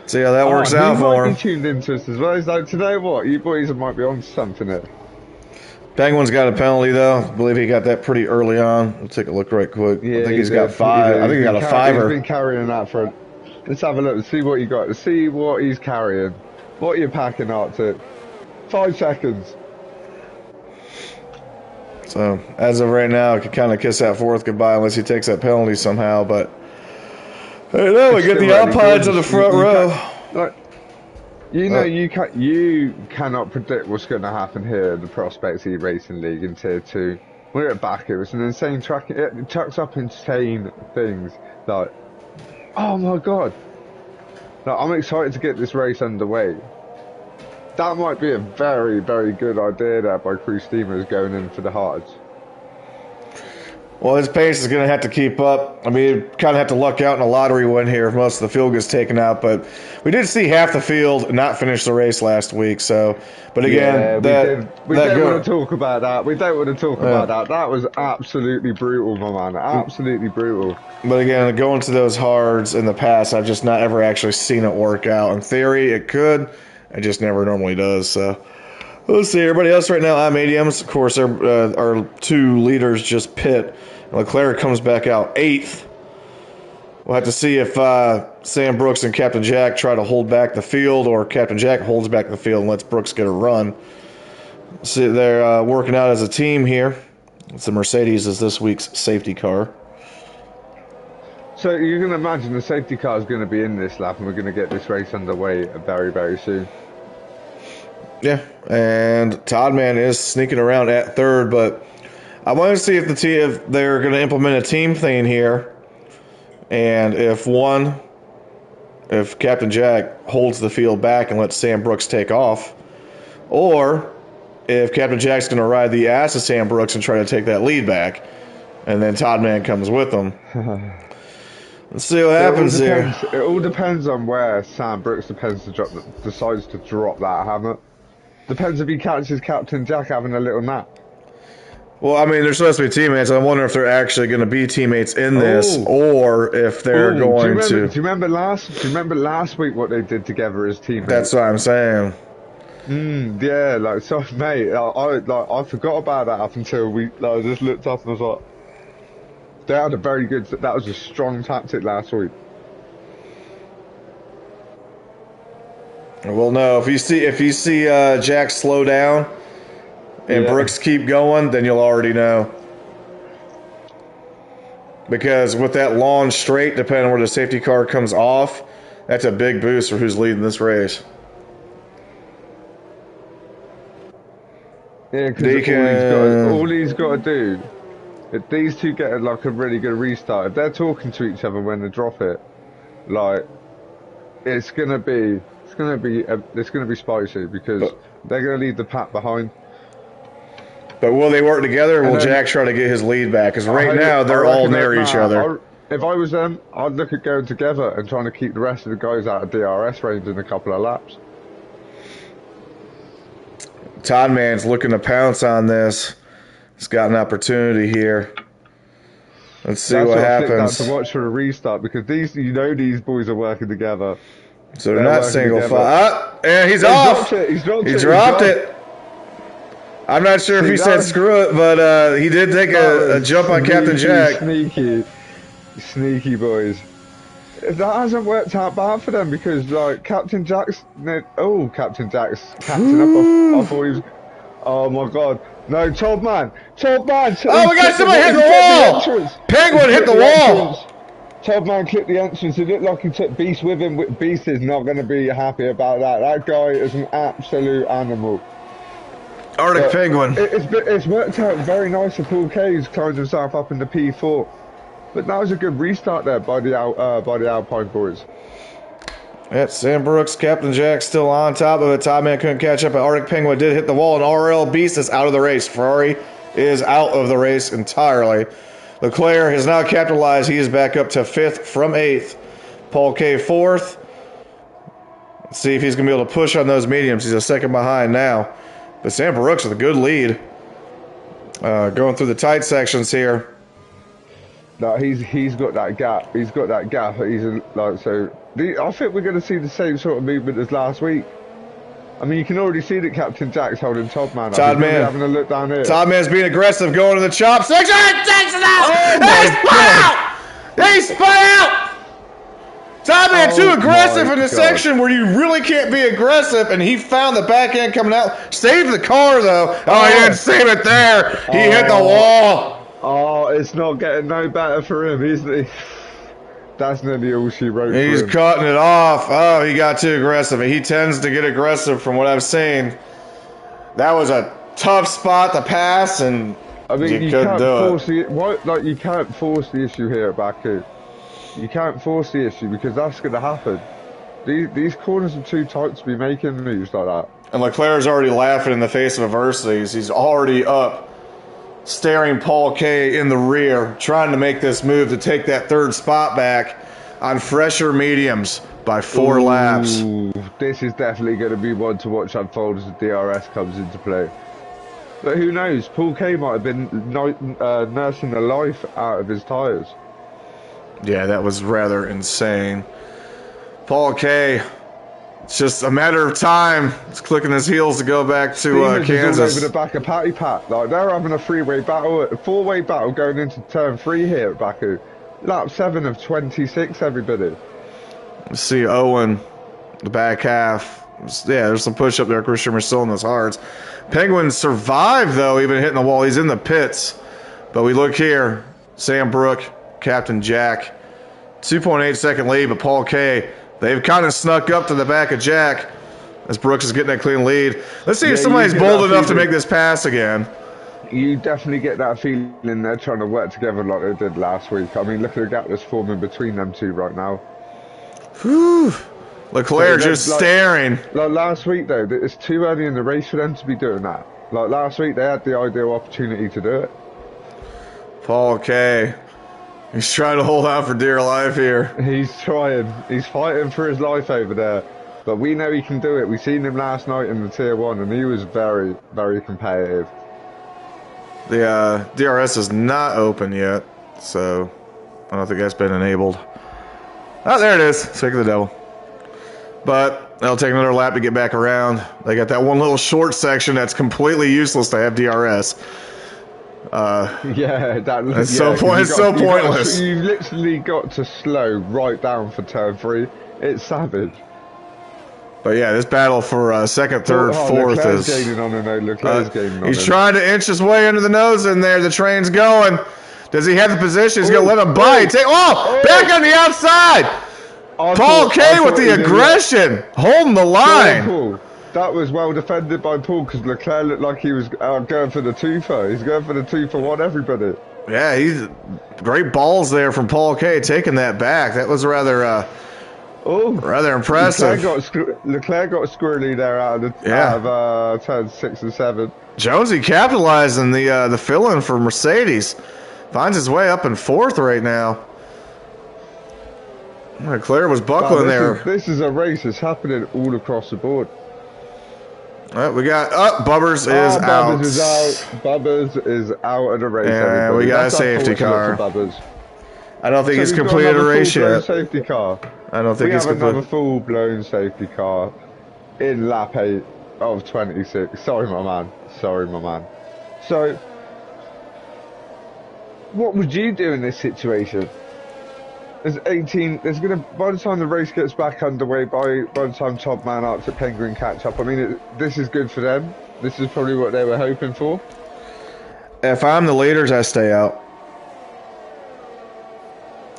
Speaker 2: See how that works out for him.
Speaker 1: He tuned into us as well. He's like, today what? You boys might be on something there.
Speaker 2: Penguin's got a penalty though. I believe he got that pretty early on. We'll take a look right quick.
Speaker 1: Yeah,
Speaker 2: I think he's got 5. I think he got a 5er.
Speaker 1: He's been carrying that for. Let's have a look and see what you got. See what he's carrying. What are you packing out to? 5 seconds.
Speaker 2: So, as of right now, I could kind of kiss that 4th goodbye unless he takes that penalty somehow. But, I don't know. We get the Alpines on the front row.
Speaker 1: You cannot predict what's going to happen here in the Prospects eRacing League in Tier 2. We're at back. It was an insane track. It chucks up insane things. Like, oh my God. Now, I'm excited to get this race underway. That might be a very, very good idea there by Crew Steamers going in for the hards.
Speaker 2: Well, his pace is going to have to keep up. I mean, you kind of have to luck out in a lottery win here if most of the field gets taken out. But we did see half the field not finish the race last week. So, but again,
Speaker 1: we don't want to talk about that. We don't want to talk about that. That was absolutely brutal, my man. Absolutely brutal.
Speaker 2: But again, going to those hards in the past, I've just not ever actually seen it work out. In theory, it could. It just never normally does. So, let's see. Everybody else right now, mediums. Of course, our 2 leaders just pit. Leclerc comes back out 8th. We'll have to see if Sam Brooks and Captain Jack try to hold back the field, or Captain Jack holds back the field and lets Brooks get a run. See, they're working out as a team here. It's the Mercedes is this week's safety car.
Speaker 1: So you can imagine the safety car is going to be in this lap, and we're going to get this race underway very, very soon.
Speaker 2: Yeah, and Toddman is sneaking around at 3rd, but I want to see if they're going to implement a team thing here, and if Captain Jack holds the field back and lets Sam Brooks take off, or if Captain Jack's going to ride the ass of Sam Brooks and try to take that lead back, and then Todd Man comes with them. Let's see what happens here.
Speaker 1: It all depends on where Sam Brooks decides to drop that hammer. Depends if he catches Captain Jack having a little nap.
Speaker 2: Well, I mean, they're supposed to be teammates. I wonder if they're actually going to be teammates in this, or if they're going to.
Speaker 1: Do you remember last week what they did together as teammates?
Speaker 2: That's what I'm saying.
Speaker 1: Yeah, like so, mate. I forgot about that up until I just looked up and I was like, they had a very good. That was a strong tactic last week.
Speaker 2: Well, no. If you see Jack slow down and Brooks keep going, then you'll already know. Because with that long straight, depending on where the safety car comes off, that's a big boost for who's leading this race.
Speaker 1: Yeah, because all he's got to do, if these two get like a really good restart, if they're talking to each other when they drop it, like it's gonna be spicy because they're gonna leave the pack behind.
Speaker 2: But will they work together, or will Jack try to get his lead back? Because right now they're all near each other.
Speaker 1: If I was them, I'd look at going together and trying to keep the rest of the guys out of DRS range in a couple of laps.
Speaker 2: Todd Man's looking to pounce on this. He's got an opportunity here. Let's see what happens.
Speaker 1: To watch for a restart because these boys are working together.
Speaker 2: So they're not single file. And he's off.
Speaker 1: He
Speaker 2: dropped it. I'm not sure if he said screw it, but he did take a jump on Captain Jack.
Speaker 1: Sneaky boys. That hasn't worked out bad for them because like Captain Jack's catching up. I thought he was. Oh my God! No, Todd Man!
Speaker 2: Oh, we got somebody hit the wall! Penguin hit the wall!
Speaker 1: Todd Man clipped the entrance. It looked like he took Beast with him. Beast is not going to be happy about that. That guy is an absolute animal.
Speaker 2: Arctic Penguin.
Speaker 1: It's worked out very nice for Paul K. He's climbed himself up in the P4. But that was a good restart there by the Alpine boys.
Speaker 2: Yeah, Sam Brooks, Captain Jack still on top of it. Todd Man couldn't catch up, but Arctic Penguin did hit the wall, and RL Beast is out of the race. Ferrari is out of the race entirely. Leclerc has now capitalized. He is back up to 5th from 8th. Paul K 4th. Let's see if he's going to be able to push on those mediums. He's a second behind now. But Sam Brooks with a good lead. Going through the tight sections here.
Speaker 1: No, he's got that gap. He's got that gap. I think we're going to see the same sort of movement as last week. I mean, you can already see that Captain Jack's holding Todd Man.
Speaker 2: Todd Man
Speaker 1: having a look down here.
Speaker 2: Todd Man's being aggressive, going to the chop section. Takes it out. He spun out. Todd Man too aggressive in the section where you really can't be aggressive, and he found the back end coming out. Saved the car though. Oh, he didn't save it there. He hit the wall.
Speaker 1: Oh, it's not getting no better for him, isn't he? That's nearly all she wrote.
Speaker 2: He's cutting it off. Oh, he got too aggressive. He tends to get aggressive from what I've seen. That was a tough spot to pass, and
Speaker 1: I mean,
Speaker 2: you couldn't do it.
Speaker 1: You can't force the issue here at Baku. You can't force the issue because that's going to happen. These corners are too tight to be making moves like that.
Speaker 2: And Leclerc's already laughing in the face of adversity. He's already up, staring Paul K in the rear, trying to make this move to take that 3rd spot back on fresher mediums by 4 laps.
Speaker 1: This is definitely going to be one to watch unfold as the DRS comes into play. But who knows? Paul K might have been nursing the life out of his tyres.
Speaker 2: Yeah, that was rather insane. Paul K, it's just a matter of time. He's clicking his heels to go back to Kansas.
Speaker 1: Over the back of Patty Pat. Like, they're having a 4-way battle going into turn 3 here at Baku. Lap 7 of 26, everybody.
Speaker 2: Let's see Owen, the back half. Yeah, there's some push up there. Christian are still in those hards. Penguin survived, though, even hitting the wall. He's in the pits. But we look here. Sam Brook, Captain Jack. 2.8 second lead, but Paul K, they've kind of snuck up to the back of Jack as Brooks is getting a clean lead. Let's see if somebody's bold enough to make this pass again.
Speaker 1: You definitely get that feeling they're trying to work together like they did last week. I mean, look at the gap that's forming between them two right now.
Speaker 2: Whew. Leclerc just staring.
Speaker 1: Like last week, though, it's too early in the race for them to be doing that. Like last week, they had the ideal opportunity to do it.
Speaker 2: Paul K. He's trying to hold out for dear life here.
Speaker 1: He's trying. He's fighting for his life over there. But we know he can do it. We seen him last night in the Tier 1, and he was very, very competitive.
Speaker 2: The DRS is not open yet, so I don't think that's been enabled. Oh, there it is. Sick of the devil. But it'll take another lap to get back around. They got that one little short section that's completely useless to have DRS.
Speaker 1: Yeah,
Speaker 2: it's so pointless.
Speaker 1: You've literally got to slow right down for turn 3. It's savage.
Speaker 2: But yeah, this battle for second, third, fourth
Speaker 1: Leclerc's
Speaker 2: is.
Speaker 1: Gaining on him, Leclerc's gaining on
Speaker 2: he's
Speaker 1: him.
Speaker 2: trying to inch his way under the nose in there. The train's going. Does he have the position? He's going to let him bite. Back on the outside. Paul K with the aggression, holding the line.
Speaker 1: That was well defended by Paul because Leclerc looked like he was going for the twofer. He's going for the 2-for-1, everybody.
Speaker 2: Yeah, he's great balls there from Paul K taking that back. That was rather impressive.
Speaker 1: Leclerc got squirrely there out of turns 6 and 7.
Speaker 2: Jonesy capitalizing the fill-in for Mercedes. Finds his way up in 4th right now. Leclerc was buckling there.
Speaker 1: This is a race that's happening all across the board.
Speaker 2: We got Bubbers is out.
Speaker 1: Bubbers is out. Bubbers is out of the race.
Speaker 2: Yeah, we got a safety car. I don't think he's completed a race yet.
Speaker 1: Safety car.
Speaker 2: I don't think he's completed.
Speaker 1: We have another full-blown safety car in lap 8 of 26. Sorry, my man. So, what would you do in this situation? There's 18. There's gonna by the time the race gets back underway, by the time Top Man Arts at Penguin catch up. I mean, this is good for them. This is probably what they were hoping for.
Speaker 2: If I'm the leaders, I stay out.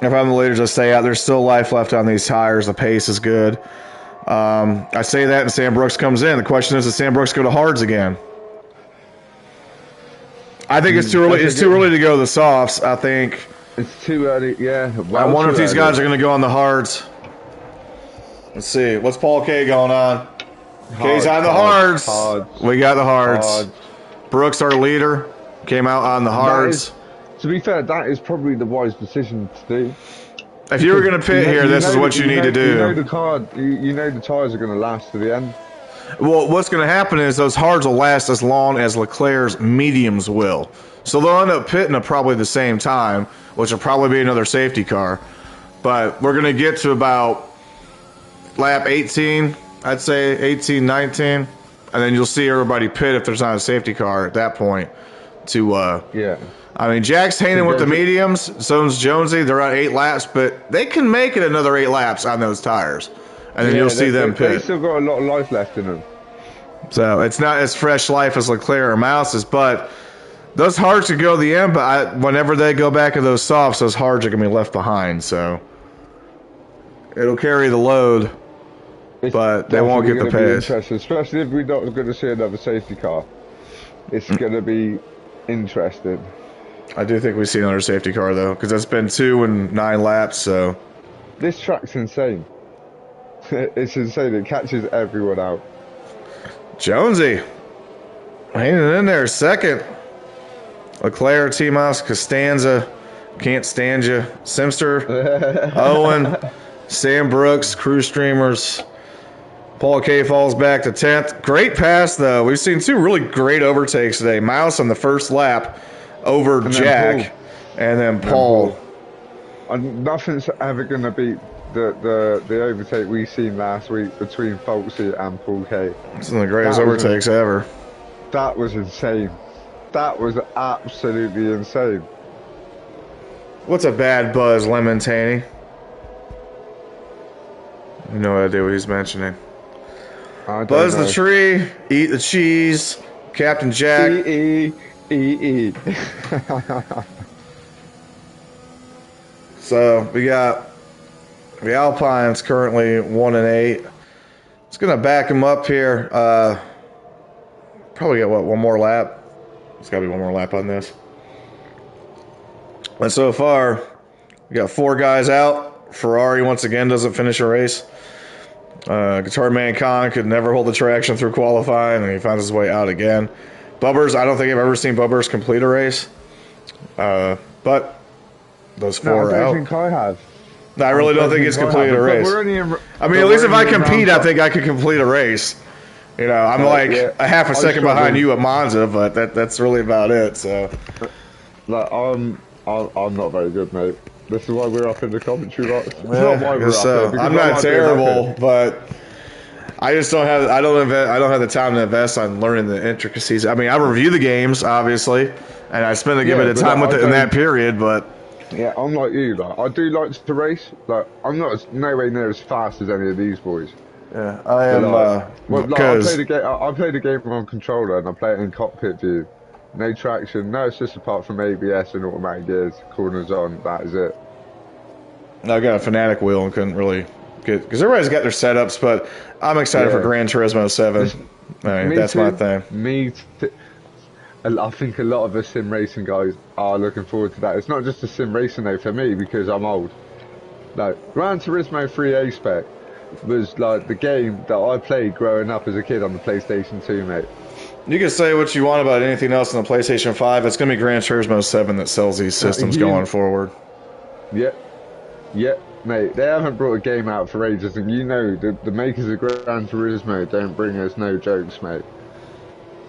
Speaker 2: There's still life left on these tires. The pace is good. I say that, and Sam Brooks comes in. The question is, does Sam Brooks go to hards again? I think it's too early. It's too early to go to the softs. I think.
Speaker 1: It's too early, yeah.
Speaker 2: I wonder if these guys are going to go on the hards. Let's see. What's Paul K going on? K's on the hards. We got the hards. Brooks, our leader, came out on the hards.
Speaker 1: To be fair, that is probably the wise decision to do.
Speaker 2: If you were going to pit here, this is what you need to do.
Speaker 1: You know the tires are going to last to the end.
Speaker 2: Well, what's going to happen is those hards will last as long as Leclerc's mediums will. So they'll end up pitting at probably the same time, which will probably be another safety car. But we're going to get to about lap 18, I'd say 18, 19. And then you'll see everybody pit if there's not a safety car at that point.
Speaker 1: Yeah.
Speaker 2: I mean, Jack's hanging with the mediums. So's Jonesy. They're on 8 laps, but they can make it another 8 laps on those tires. And then you'll see them pit.
Speaker 1: They still got a lot of life left in them.
Speaker 2: So it's not as fresh life as Leclerc or Mouse's, but those hards could go to the end, but whenever they go back to those softs, those hards are going to be left behind. So it'll carry the load, but they won't get the pace.
Speaker 1: Especially if we're not going to see another safety car. It's going to be interesting.
Speaker 2: I do think we see another safety car, though, because it's been 2 and 9 laps. So
Speaker 1: this track's insane. It's insane. It catches everyone out.
Speaker 2: Jonesy hanging in there second. Leclerc, T-Mouse, Costanza, Can't Stand You, Simster, Owen, Sam Brooks, Crew Streamers. Paul K falls back to 10th. Great pass, though. We've seen 2 really great overtakes today. Mouse on the first lap over Jack, and then Paul.
Speaker 1: Nothing's ever going to beat the overtake we seen last week between Folksy and Paul K.
Speaker 2: It's one of the greatest overtakes ever.
Speaker 1: That was insane. That was absolutely insane.
Speaker 2: What's a bad buzz, Lemon Tanny? No idea what he's mentioning. Buzz the tree, eat the cheese, Captain Jack.
Speaker 1: E.
Speaker 2: So we got the Alpines currently 1 and 8. It's gonna back him up here. Probably get one more lap. There's got to be one more lap on this. And so far, we got 4 guys out. Ferrari, once again, doesn't finish a race. Guitar Man Khan could never hold the traction through qualifying, and he finds his way out again. Bubbers, I don't think I've ever seen Bubbers complete a race. But those 4 are out.
Speaker 1: I don't think I have.
Speaker 2: No, I really don't think he's completed a race. I mean, at least if I compete, I think I could complete a race. You know, I'm like a half a second behind you at Monza, but that's really about it. So,
Speaker 1: like, I'm not very good, mate. This is why we're up in the commentary box. It's
Speaker 2: yeah,
Speaker 1: not why we're up here,
Speaker 2: I'm not terrible, but I just don't have I don't have the time to invest on learning the intricacies. I mean, I review the games obviously, and I spend a good bit of time with it in that period, but.
Speaker 1: Yeah, I'm like you. Like, I do like to race. Like, I'm not nowhere near as fast as any of these boys.
Speaker 2: Yeah, I am.
Speaker 1: I play the game on controller and I play it in cockpit view. No traction. No assist apart from ABS and automatic gears. Corners on. That is it.
Speaker 2: I got a Fanatic wheel and couldn't really get because everybody's got their setups, but I'm excited for Gran Turismo 7. That's my thing.
Speaker 1: I think a lot of us sim racing guys are looking forward to that. It's not just a sim racing though for me because I'm old. No, Gran Turismo 3A spec was like the game that I played growing up as a kid on the PlayStation 2, mate.
Speaker 2: You can say what you want about anything else on the PlayStation 5. It's going to be Gran Turismo 7 that sells these systems going forward.
Speaker 1: Yep, mate. They haven't brought a game out for ages, and you know the makers of Gran Turismo don't bring us no jokes, mate.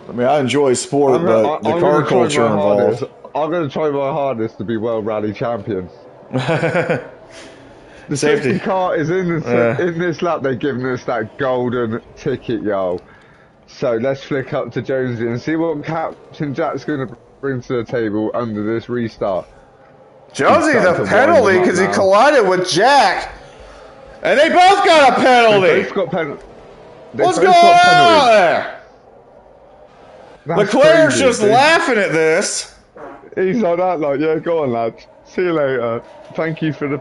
Speaker 2: I mean, I enjoy sport, but the car culture involved.
Speaker 1: I'm going to try my hardest to be World Rally Champion. The safety car is in this lap. They're giving us that golden ticket, y'all. So let's flick up to Jonesy and see what Captain Jack's going to bring to the table under this restart.
Speaker 2: Jonesy, the penalty because he collided with Jack, and they both got a penalty.
Speaker 1: They both got penalty.
Speaker 2: What's going on there? Leclerc's just laughing at this.
Speaker 1: He's like that, like, yeah, go on, lads. See you later. Thank you for the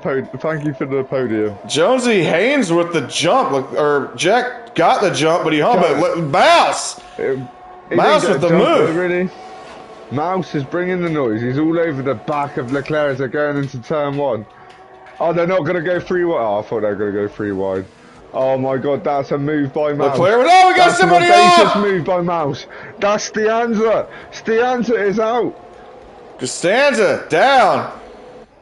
Speaker 1: podium.
Speaker 2: Jonesy Haynes with the jump, or Jack got the jump, but he hung. But Mouse with the move.
Speaker 1: Really? Mouse is bringing the noise. He's all over the back of Leclerc as they're going into turn 1. Oh, they're not going to go 3 wide. Oh, I thought they were going to go 3 wide. Oh my God, that's a move by Mouse.
Speaker 2: Leclerc, oh, we got somebody off!
Speaker 1: That's a move by Mouse. That's Stianza. Stianza is out.
Speaker 2: Costanza down.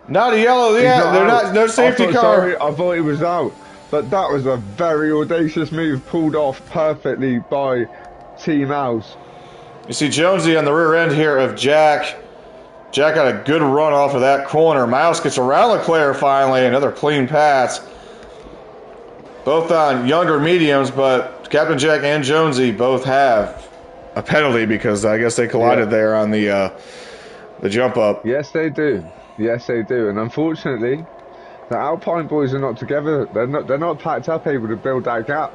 Speaker 2: Not a yellow. Yeah, they're not. No safety car.
Speaker 1: Sorry, I thought he was out. But that was a very audacious move, pulled off perfectly by Team Mouse.
Speaker 2: You see Jonesy on the rear end here of Jack. Jack got a good run off of that corner. Mouse gets around Leclerc finally. Another clean pass. Both on younger mediums, but Captain Jack and Jonesy both have a penalty because I guess they collided there on the jump up.
Speaker 1: Yes, they do. Yes, they do. And unfortunately, the Alpine boys are not together. They're not packed up, able to build that gap.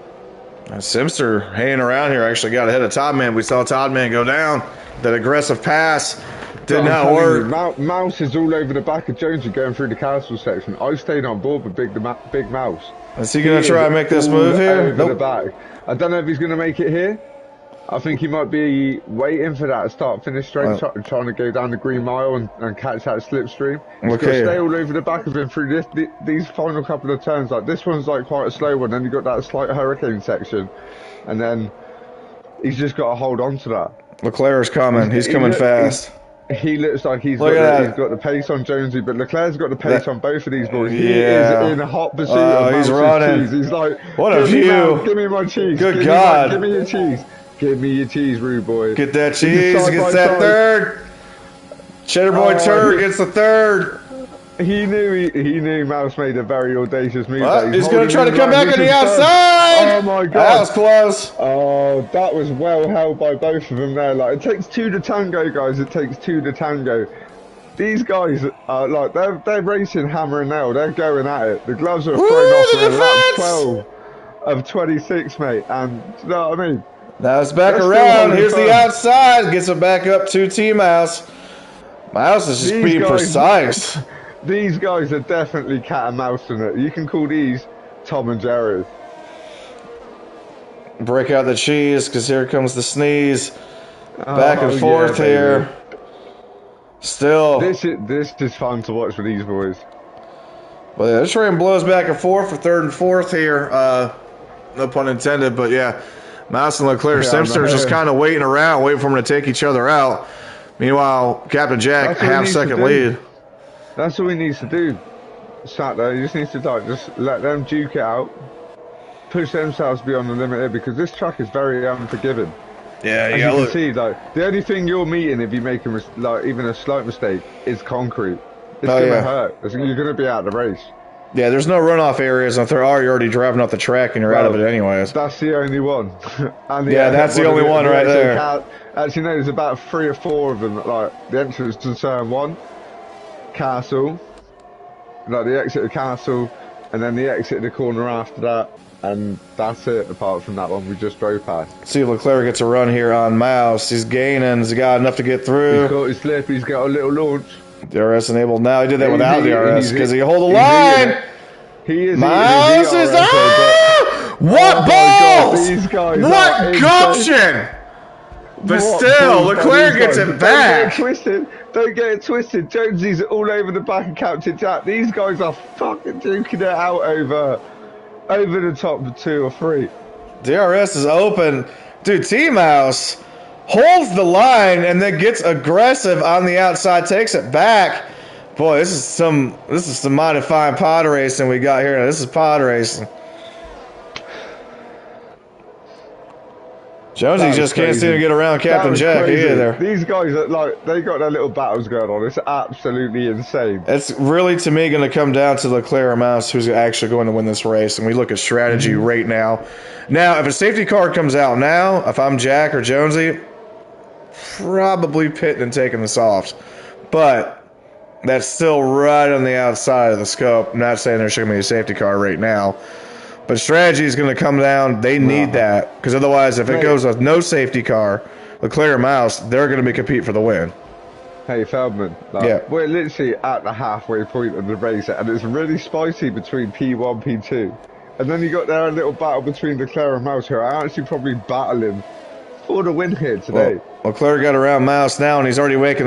Speaker 2: Simster hanging around here actually got ahead of Todman. We saw Todman go down. That aggressive pass did not work.
Speaker 1: Mouse is all over the back of Jonesy going through the castle section. I stayed on board with Big Mouse.
Speaker 2: Is he going to try and make this move here?
Speaker 1: Nope. The back. I don't know if he's going to make it here. I think he might be waiting for that start-finish straight, trying to go down the green mile and catch that slipstream. He's got to stay all over the back of him through these final couple of turns. Like this one's like quite a slow one. Then you've got that slight hurricane section, and then he's just got to hold on to that.
Speaker 2: Leclerc's coming. He's coming fast.
Speaker 1: He looks like he's got the pace on Jonesy, but Leclerc's got the pace on both of these boys. He is in a hot pursuit of
Speaker 2: he's running.
Speaker 1: Cheese. He's like,
Speaker 2: what a view!
Speaker 1: Give me my cheese.
Speaker 2: Good God!
Speaker 1: Give me your cheese. Give me your cheese, rude boy.
Speaker 2: Get that cheese. Gets that third. Cheddar Boy Turk gets the third.
Speaker 1: He knew Mouse made a very audacious move.
Speaker 2: He's going to try to come back on the outside.
Speaker 1: Oh my God.
Speaker 2: That was close.
Speaker 1: Oh, that was well held by both of them there. Like, it takes 2 to tango, guys. It takes 2 to tango. These guys are like, they're racing hammer and nail. They're going at it. The gloves are thrown off in lap 12 of 26, mate. And you know what I mean?
Speaker 2: Now it's back around. Here's the outside. Gets it back up to T-Mouse. Mouse is just being precise.
Speaker 1: These guys are definitely cat and mouse in it. You can call these Tom and Jerry.
Speaker 2: Break out the cheese because here comes the sneeze. Back and forth here.
Speaker 1: Baby.
Speaker 2: Still.
Speaker 1: This is fun to watch for these boys.
Speaker 2: Well, yeah, this train blows back and forth for third and fourth here. No pun intended, but yeah. Mouse and Leclerc Simpson's just kind of waiting around, waiting for them to take each other out. Meanwhile, Captain Jack, half-second lead.
Speaker 1: That's all he needs to do. Sato, he just needs to just let them duke it out. Push themselves beyond the limit here, because this track is very unforgiving.
Speaker 2: Yeah,
Speaker 1: as you can see, like the only thing you're meeting if you make even a slight mistake is concrete. It's gonna hurt. You're gonna be out of the race. Yeah,
Speaker 2: there's no runoff areas. If there are, you're already driving off the track and you're out of it anyways.
Speaker 1: That's the only one. And
Speaker 2: that's the only one right there.
Speaker 1: Actually, no, there's about 3 or 4 of them. Like the entrance to turn 1, Castle, like the exit of Castle, and then the exit of the corner after that. And that's it, apart from that one we just drove past.
Speaker 2: See if Leclerc gets a run here on Mouse. He's gaining. He's got enough to get through.
Speaker 1: He's got his slip. He's got a little launch.
Speaker 2: DRS enabled now. He did that without DRS because he hold the line.
Speaker 1: He is.
Speaker 2: Mouse is what balls!
Speaker 1: These guys
Speaker 2: what gumption! But still, Leclerc gets it back.
Speaker 1: Don't get it twisted. Jonesy's all over the back of Captain Jack. These guys are fucking duking it out over the top of 2 or 3.
Speaker 2: DRS is open. Dude, T-Mouse holds the line and then gets aggressive on the outside, takes it back. Boy, this is some mighty fine pod racing we got here. This is pod racing. Jonesy just can't seem to get around Captain Jack either.
Speaker 1: These guys are they got their little battles going on. It's absolutely insane.
Speaker 2: It's really, to me, going to come down to Leclerc and Mouse who's actually going to win this race. And we look at strategy right now. Now, if a safety car comes out now, if I'm Jack or Jonesy, probably pitting and taking the softs. But that's still right on the outside of the scope. I'm not saying there should be a safety car right now. But strategy is going to come down. They need that. Because otherwise, if it goes with no safety car, Leclerc and Mouse, they're going to be compete for the win.
Speaker 1: Hey, Feldman. We're literally at the halfway point of the race, and it's really spicy between P1, P2. And then you got there a little battle between Leclerc and Mouse, who are actually probably battling for the win here today.
Speaker 2: Well, Leclerc got around Mouse now, and he's already looking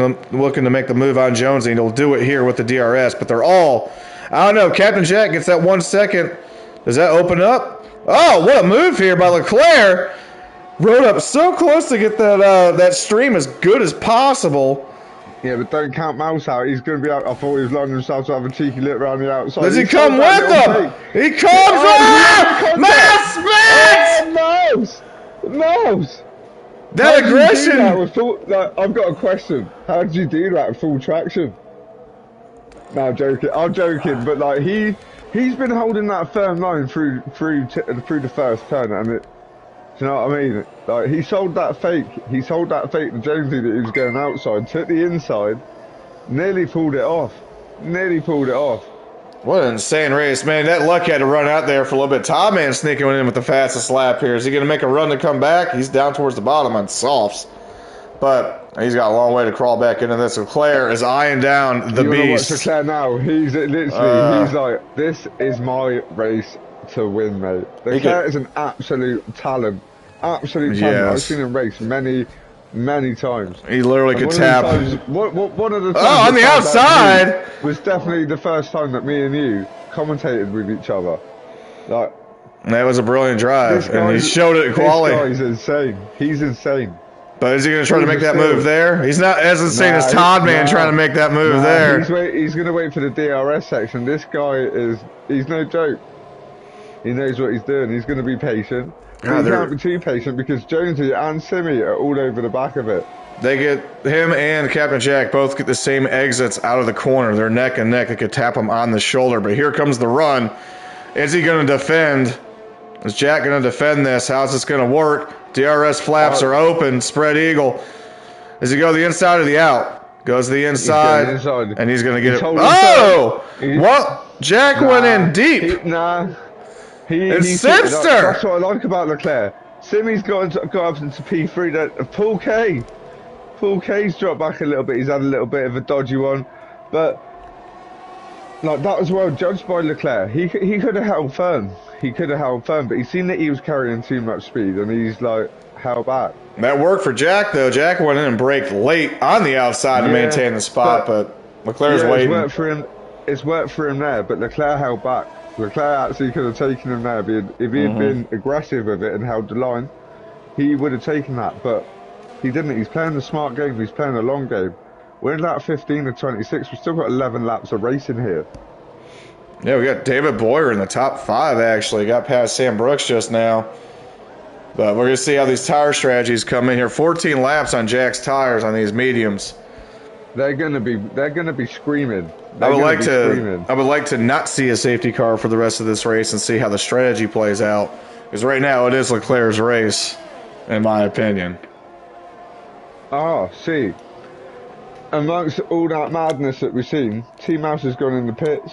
Speaker 2: to make the move on Jonesy, and he'll do it here with the DRS. But they're all, I don't know, Captain Jack gets that 1 second. Does that open up? Oh, what a move here by Leclerc. Rode up so close to get that stream as good as possible.
Speaker 1: Yeah, but don't count Mouse out. He's going to be out. I thought he was lining himself to have a cheeky lip around the outside.
Speaker 2: Does he come with them? He comes with Mouse Spence!
Speaker 1: Mouse!
Speaker 2: That aggression!
Speaker 1: I've got a question. How did you do that at full traction? No, I'm joking. I'm joking, but he's been holding that firm line through the first turn, and do you know what I mean? Like, he sold that fake. He sold that fake to Jonesy that he was going outside, took the inside, nearly pulled it off.
Speaker 2: What an insane race, man. That Luck had to run out there for a little bit. Tom Man sneaking in with the fastest lap here. Is he going to make a run to come back? He's down towards the bottom on softs. But he's got a long way to crawl back into this. Leclerc is eyeing down the beast.
Speaker 1: Watch Leclerc now. He's literally, he's like, this is my race to win, mate. Leclerc is an absolute talent. Absolute talent. I've seen him race many times.
Speaker 2: He literally could tap.
Speaker 1: One of the times
Speaker 2: on the outside
Speaker 1: was definitely the first time that me and you commentated with each other.
Speaker 2: That was a brilliant drive, and he showed it in quality.
Speaker 1: This guy's insane. He's insane.
Speaker 2: But is he going to try to make that move there? He's not as insane as Todd Man trying to make that move there.
Speaker 1: He's going to wait for the DRS section. This guy he's no joke. He knows what he's doing. He's going to be patient. He can't be too patient because Jonesy and Simi are all over the back of it.
Speaker 2: They get him and Captain Jack both get the same exits out of the corner. They're neck and neck. They could tap him on the shoulder. But here comes the run. Is he going to defend? Is Jack going to defend this? How's this going to work? DRS flaps are open. Spread eagle. Does he go the inside or the out? Goes the inside. And he's going to get it. Oh! What? Jack went in deep. It's Simpster.
Speaker 1: That's what I like about Leclerc. Simi's got up into P3. Paul K's dropped back a little bit. He's had a little bit of a dodgy one. But Like, that was well judged by Leclerc. He could have held firm. He could have held firm, but he's seen that he was carrying too much speed, and he's like held back.
Speaker 2: That worked for Jack though. Jack went in and braked late on the outside to maintain the spot, but Leclerc's waiting.
Speaker 1: It's worked for him. It's worked for him there, but Leclerc held back. Leclerc actually could have taken him there. If he had been aggressive with it and held the line, he would have taken that, but he didn't. He's playing the smart game. He's playing the long game. We're in lap 15 of 26. We've still got 11 laps of racing here.
Speaker 2: Yeah, we got David Boyer in the top 5, actually. Got past Sam Brooks just now. But we're going to see how these tire strategies come in here. 14 laps on Jack's tires on these mediums.
Speaker 1: They're going to be screaming.
Speaker 2: I would like to not see a safety car for the rest of this race and see how the strategy plays out. Because right now it is Leclerc's race, in my opinion.
Speaker 1: Oh, see. Amongst all that madness that we've seen, T-Mouse has gone in the pits.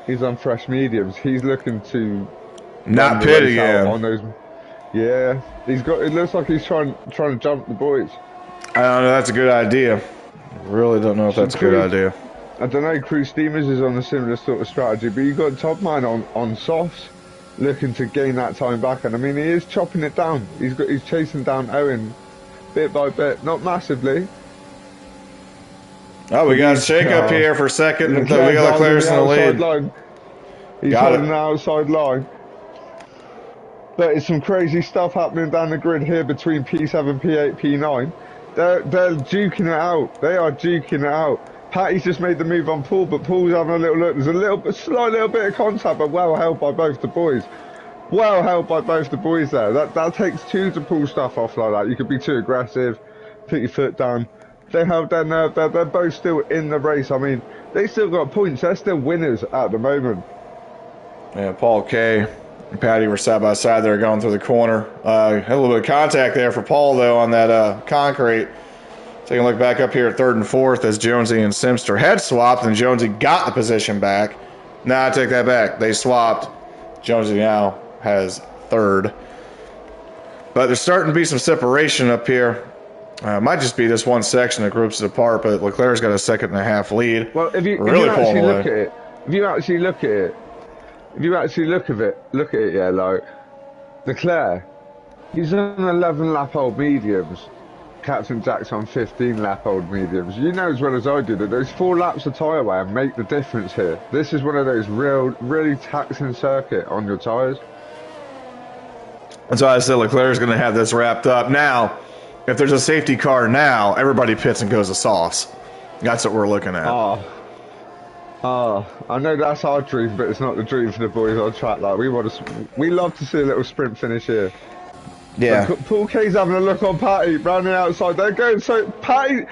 Speaker 1: He's on fresh mediums. He's looking to
Speaker 2: not pit again.
Speaker 1: On those, yeah, he's got. It looks like he's trying to jump the boys.
Speaker 2: I don't know. That's a good idea. Really don't know if that's a good idea.
Speaker 1: I don't know. Crew Steamers is on a similar sort of strategy, but you got Topman on softs, looking to gain that time back. And I mean, he is chopping it down. He's chasing down Owen, bit by bit, not massively.
Speaker 2: Oh, we got a shake-up here for second. We got Leclerc in the lead.
Speaker 1: Line. He's holding the outside line. But it's some crazy stuff happening down the grid here between P7, P8, P9. They're duking it out. They are duking it out. Patty's just made the move on Paul, but Paul's having a little look. There's a slight little bit of contact, but well held by both the boys. Well held by both the boys there. That takes two to pull stuff off like that. You could be too aggressive, put your foot down. They held their nerve. They're both still in the race. I mean, they still got points. They're still winners at the moment.
Speaker 2: Yeah, Paul K and Patty were side by side there going through the corner. Had a little bit of contact there for Paul, though, on that concrete. Taking a look back up here at 3rd and 4th as Jonesy and Simster had swapped, and Jonesy got the position back. Nah, I take that back. They swapped. Jonesy now has 3rd. But there's starting to be some separation up here. Might just be this one section that groups it apart, but Leclerc's got a 2.5 lead.
Speaker 1: Well, if you actually look at it, yeah, like Leclerc, he's on 11 lap old mediums. Captain Jack's on 15 lap old mediums. You know as well as I do that those 4 laps of tyre wear make the difference here. This is one of those really taxing circuit on your tyres.
Speaker 2: That's why I said Leclerc's going to have this wrapped up now. If there's a safety car now, everybody pits and goes to sauce. That's what we're looking at.
Speaker 1: I know that's our dream, but it's not the dream for the boys on track. Like we love to see a little sprint finish here.
Speaker 2: Yeah.
Speaker 1: So Paul K's having a look on Patty round the outside. They're going so Patty.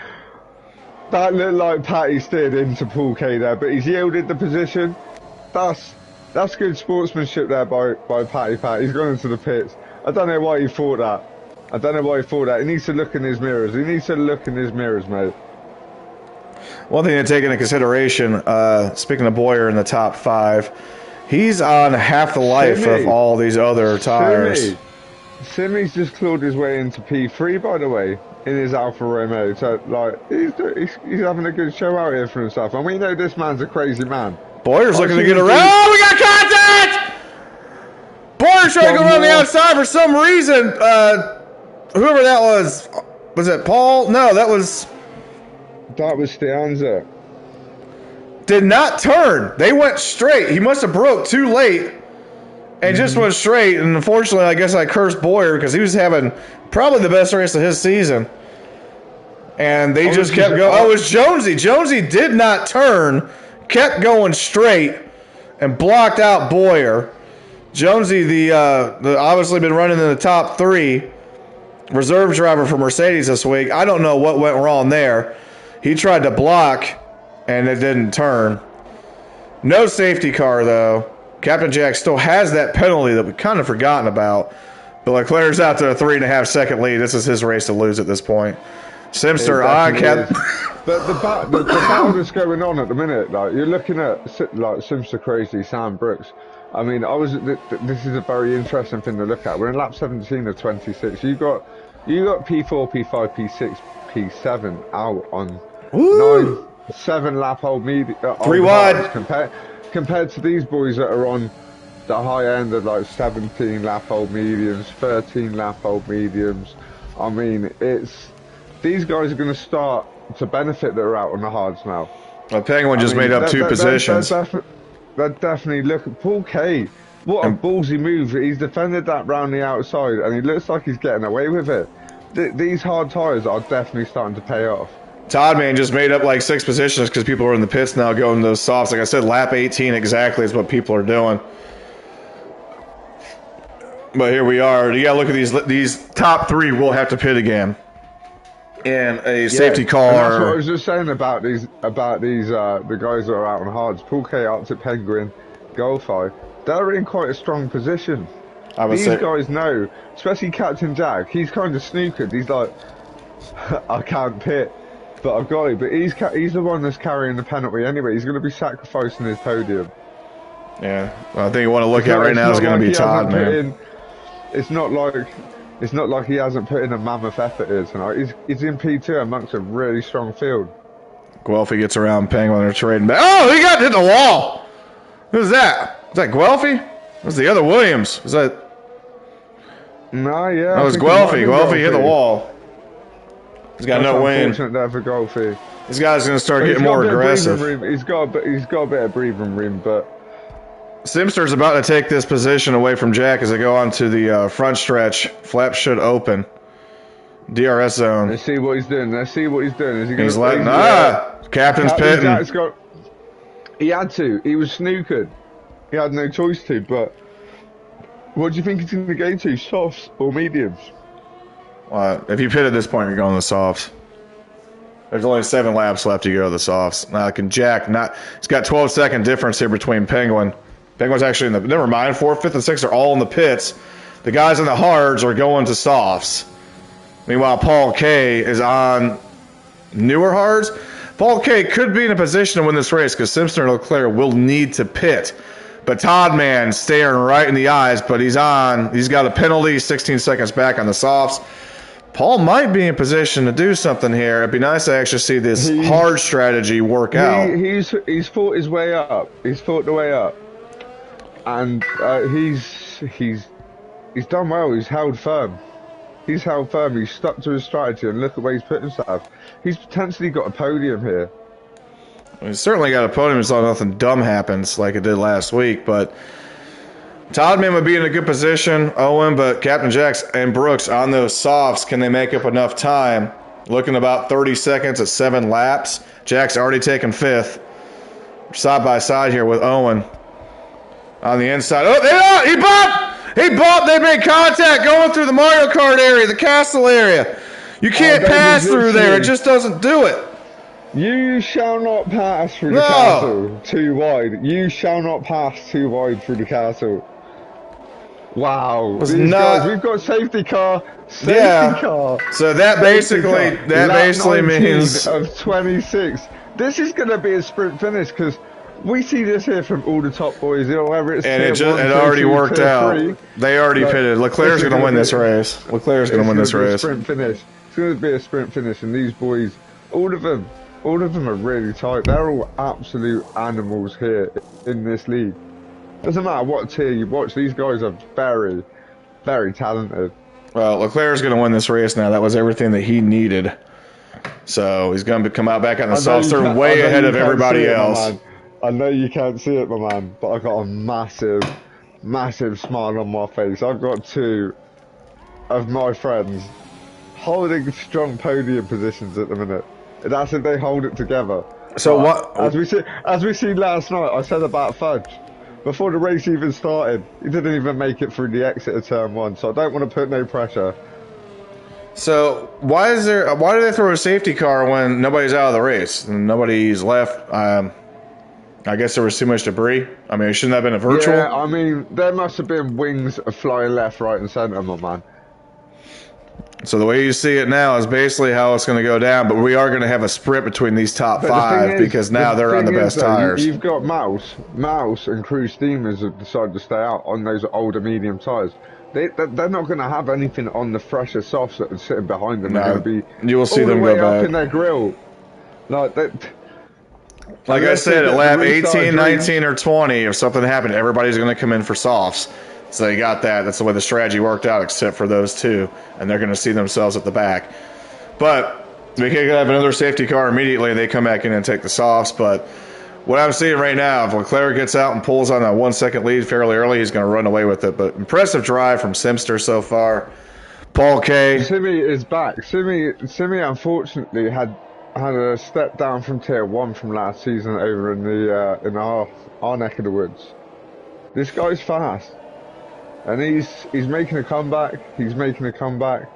Speaker 1: That looked like Patty steered into Paul K there, but he's yielded the position. That's good sportsmanship there by Patty. He's gone into the pits. I don't know why he thought that. He needs to look in his mirrors. Mate.
Speaker 2: One thing to take into consideration, speaking of Boyer in the top 5, he's on half the life of all these other tires.
Speaker 1: Simi's just clawed his way into P3, by the way, in his Alfa Romeo. So, like, he's having a good show out here for himself. And we know this man's a crazy man.
Speaker 2: Boyer's looking to get around. Oh, we got contact! Boyer's trying to go around the outside for some reason. Whoever that was it Paul? No, that was
Speaker 1: Stianza.
Speaker 2: Did not turn. They went straight. He must have broke too late and just went straight. And unfortunately, I guess I cursed Boyer because he was having probably the best race of his season. And they just kept going. Oh, it was Jonesy. Jonesy did not turn, kept going straight, and blocked out Boyer. Jonesy, the obviously been running in the top 3. Reserve driver for Mercedes this week. I don't know what went wrong there. He tried to block, and it didn't turn. No safety car, though. Captain Jack still has that penalty that we've kind of forgotten about. But Leclerc's out to a 3.5 second lead. This is his race to lose at this point. Simster on Captain.
Speaker 1: But the battle that's going on at the minute, like you're looking at like Simster Crazy, Sam Brooks. I mean, this is a very interesting thing to look at. We're in lap 17 of 26. You got P4, P5, P6, P7 out on 7 lap old medium.
Speaker 2: 3 wide.
Speaker 1: compared to these boys that are on the high end of like 17 lap old mediums, 13 lap old mediums. I mean, these guys are going to start to benefit that are out on the hards now.
Speaker 2: Well, Penguin just made up two positions.
Speaker 1: They're definitely look at Paul K. What a ballsy move! He's defended that round the outside, and he looks like he's getting away with it. These hard tyres are definitely starting to pay off.
Speaker 2: Todd, man, just made up like 6 positions because people are in the pits now going to those softs. Like I said, lap 18 exactly is what people are doing. But here we are. You got to look at these top 3 will have to pit again. And a safety car.
Speaker 1: And that's what I was just saying about these the guys that are out on hards. Paul K, Arctic Penguin, Golfi. They're in quite a strong position. These guys know, especially Captain Jack. He's kind of snookered. He's like, I can't pit, but I've got it. But he's the one that's carrying the penalty anyway. He's going to be sacrificing his podium.
Speaker 2: Yeah, well, I think you want to look at right now is going to be Todd, man.
Speaker 1: It's not like he hasn't put in a mammoth effort here tonight. He's in P2 amongst a really strong field.
Speaker 2: Guelphy gets around Penguin. They're trading back. Oh, he got hit the wall. Who's that? Is that Guelphy? What's the other Williams? Was that?
Speaker 1: No, yeah.
Speaker 2: That was Guelphy. Guelphy hit the wall. He's got no win.
Speaker 1: Unfortunate there for Guelphy.
Speaker 2: This guy's going to start getting more aggressive.
Speaker 1: He's got a bit of breathing room, but
Speaker 2: Simster's about to take this position away from Jack as they go on to the front stretch. Flaps should open. DRS zone.
Speaker 1: Let's see what he's doing. Is he going to?
Speaker 2: He's letting. Captain's pitting.
Speaker 1: He had to. He was snookered. He had no choice to. But what do you think he's going to go to? Softs or mediums?
Speaker 2: If you pit at this point, you're going to the softs. There's only 7 laps left to go to the softs. Now, can Jack not? He's got 12-second difference here between Penguin. Penguin's actually in the. Never mind. 4th, 5th, and 6th are all in the pits. The guys in the hards are going to softs. Meanwhile, Paul K is on newer hards. Paul K could be in a position to win this race because Simpson and Leclerc will need to pit. But Todd, man, staring right in the eyes, but he's on. He's got a penalty, 16 seconds back on the softs. Paul might be in position to do something here. It'd be nice to actually see this hard strategy work out.
Speaker 1: He's fought his way up. He's fought the way up. And he's done well. He's held firm. He's held firm. He's stuck to his strategy, and look at where he's put himself. He's potentially got a podium here.
Speaker 2: He's certainly got a podium so nothing dumb happens like it did last week. But Toddman would be in a good position, Owen, but Captain Jacks and Brooks on those softs, can they make up enough time? Looking about 30 seconds at 7 laps. Jack's already taken 5th. Side by side here with Owen. On the inside. Oh, he bumped! He bumped! They made contact going through the Mario Kart area, the castle area. You can't pass through there. It just doesn't do it.
Speaker 1: You shall not pass through the castle too wide. You shall not pass too wide through the castle. Wow. These guys, we've got safety car. Safety car.
Speaker 2: So that basically means
Speaker 1: of 26. This is going to be a sprint finish because we see this here from all the top boys, you know, whether it's
Speaker 2: and it already worked out. 3. They already pitted. Leclerc's going to win this race. Leclerc's going to win this race.
Speaker 1: Sprint finish. It's going to be a sprint finish, and these boys, all of them are really tight. They're all absolute animals here in this league. Doesn't matter what tier you watch. These guys are very, very talented.
Speaker 2: Well, Leclerc's going to win this race now. That was everything that he needed. So he's going to come out back on the softs. They're way ahead of everybody else.
Speaker 1: I know you can't see it, my man, but I've got a massive, massive smile on my face. I've got 2 of my friends holding strong podium positions at the minute. That's if they hold it together.
Speaker 2: So what?
Speaker 1: As we see last night, I said about Fudge. Before the race even started, he didn't even make it through the exit of turn 1, so I don't want to put no pressure.
Speaker 2: So why do they throw a safety car when nobody's out of the race and nobody's left? I guess there was too much debris. I mean, it shouldn't have been a virtual.
Speaker 1: Yeah, I mean, there must have been wings flying left, right, and centre, my man.
Speaker 2: So the way you see it now is basically how it's going to go down, but we are going to have a sprint between these top 5 because now they're on the best tires.
Speaker 1: You've got Mouse and Crew Steamers have decided to stay out on those older medium tires. They're not going to have anything on the fresher softs that are sitting behind them. They're going to be
Speaker 2: you will see them go back
Speaker 1: up in their grill. Like
Speaker 2: Like I
Speaker 1: Unless they
Speaker 2: said, at
Speaker 1: get the
Speaker 2: lap
Speaker 1: restart
Speaker 2: 18,
Speaker 1: dreams.
Speaker 2: 19, or 20, if something happened, everybody's going to come in for softs. So they got that. That's the way the strategy worked out, except for those two. And they're going to see themselves at the back. But we could have another safety car immediately, and they come back in and take the softs. But what I'm seeing right now, if Leclerc gets out and pulls on a 1 second lead fairly early, he's going to run away with it. But impressive drive from Simster so far. Paul K.
Speaker 1: Simi is back. Simi unfortunately had a step down from tier 1 from last season over in our neck of the woods. This guy's fast, and he's making a comeback. He's making a comeback.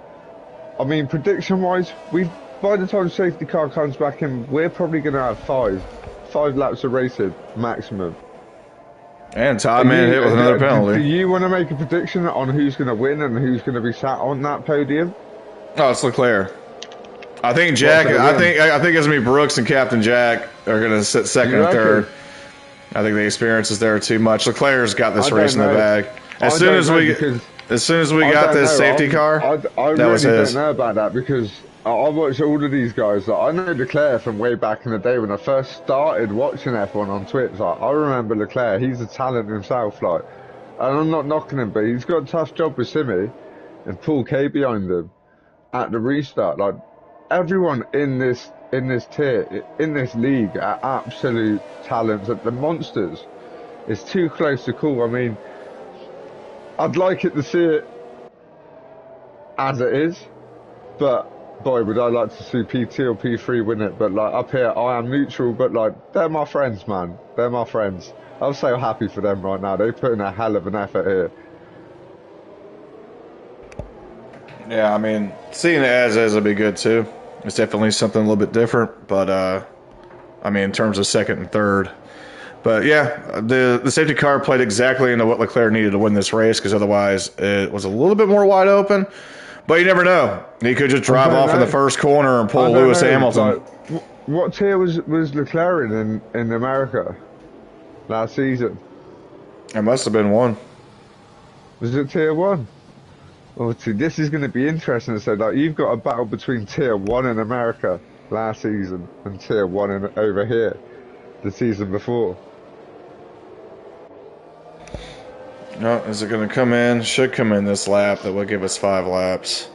Speaker 1: I mean, prediction wise, by the time safety car comes back in, we're probably going to have five laps of racing maximum.
Speaker 2: And Todd Man hit with another penalty.
Speaker 1: Do you want to make a prediction on who's going to win and who's going to be sat on that podium?
Speaker 2: Oh, it's Leclerc. I think Jack. I think it's gonna be Brooks and Captain Jack are gonna sit second and third. I think the experience is there too much. Leclerc's got this race in the bag. As soon as we got this safety car,
Speaker 1: I
Speaker 2: that was
Speaker 1: really
Speaker 2: his.
Speaker 1: don't know about that because I watch all of these guys. Like, I know Leclerc from way back in the day when I first started watching F1 on Twitch. Like, I remember Leclerc. He's a talent himself. Like, and I'm not knocking him, but he's got a tough job with Simi and Paul K behind him at the restart. Like, everyone in this tier, in this league, are absolute talents. The monsters. It's too close to call. I mean, I'd like it to see it as it is, but boy, would I like to see PT or P3 win it. But like up here, I am neutral. But like, they're my friends, man. They're my friends. I'm so happy for them right now. They put in a hell of an effort here.
Speaker 2: Yeah, I mean, seeing it as is would be good too. It's definitely something a little bit different, but I mean, in terms of second and third. But yeah, the safety car played exactly into what Leclerc needed to win this race, because otherwise it was a little bit more wide open. But you never know. He could just drive off in the first corner and pull Lewis Hamilton.
Speaker 1: Like, what tier was Leclerc in America last season?
Speaker 2: It must have been one.
Speaker 1: Was it tier 1? Oh, see, this is going to be interesting. So, like, you've got a battle between tier 1 in America last season and tier 1 over here the season before.
Speaker 2: No, is it going to come in? Should come in this lap. That will give us 5 laps.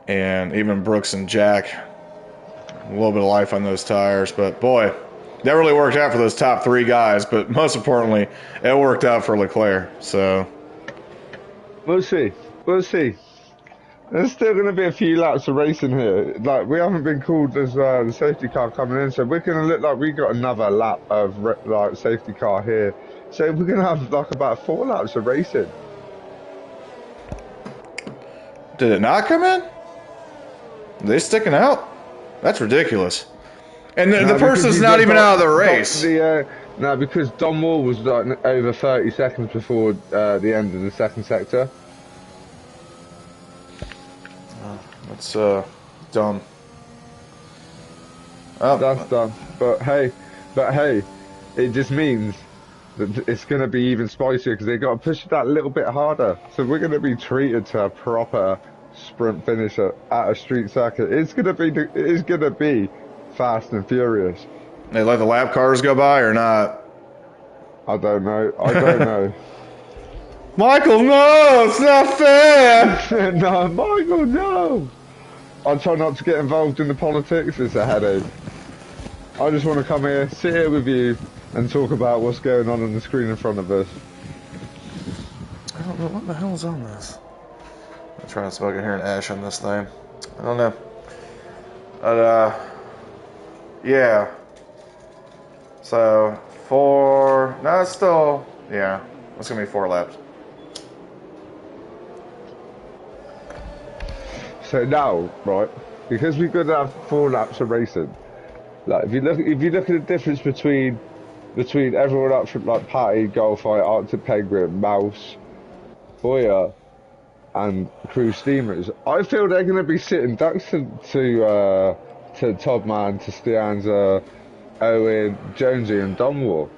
Speaker 2: And even Brooks and Jack, a little bit of life on those tires. But boy, that really worked out for those top 3 guys. But most importantly, it worked out for Leclerc. So
Speaker 1: we'll see. We'll see. There's still going to be a few laps of racing here. Like, we haven't been called as the safety car coming in, so we're going to look like we got another lap of like safety car here. So we're going to have like about 4 laps of racing.
Speaker 2: did it not come in? Are they sticking out? That's ridiculous. And the person's not even out of the race.
Speaker 1: No, because Don Moore was like over 30 seconds before the end of the second sector.
Speaker 2: That's dumb. Oh.
Speaker 1: That's dumb. But hey, it just means that it's going to be even spicier because they've got to push it that little bit harder. So we're going to be treated to a proper sprint finish at a street circuit. It's going to be fast and furious.
Speaker 2: They let the lap cars go by or not?
Speaker 1: I don't know.
Speaker 2: Michael, no, it's not fair.
Speaker 1: No, Michael, no. I try not to get involved in the politics. It's a headache. I just want to come here, sit here with you, and talk about what's going on the screen in front of us.
Speaker 2: I don't know what the hell is on this. I'm trying to smoke it here and ash on this thing. I don't know. But yeah. So no, it's still, yeah. It's gonna be 4 laps.
Speaker 1: So now, right, because we've got to have 4 laps of racing. Like, if you look at the difference between everyone up from like Patty, Goldfight, Arctic Penguin, Mouse, Boyer, and Cruise Steamers, I feel they're going to be sitting ducks to Todman, to Stianza, Owen, Jonesy, and Dunwall.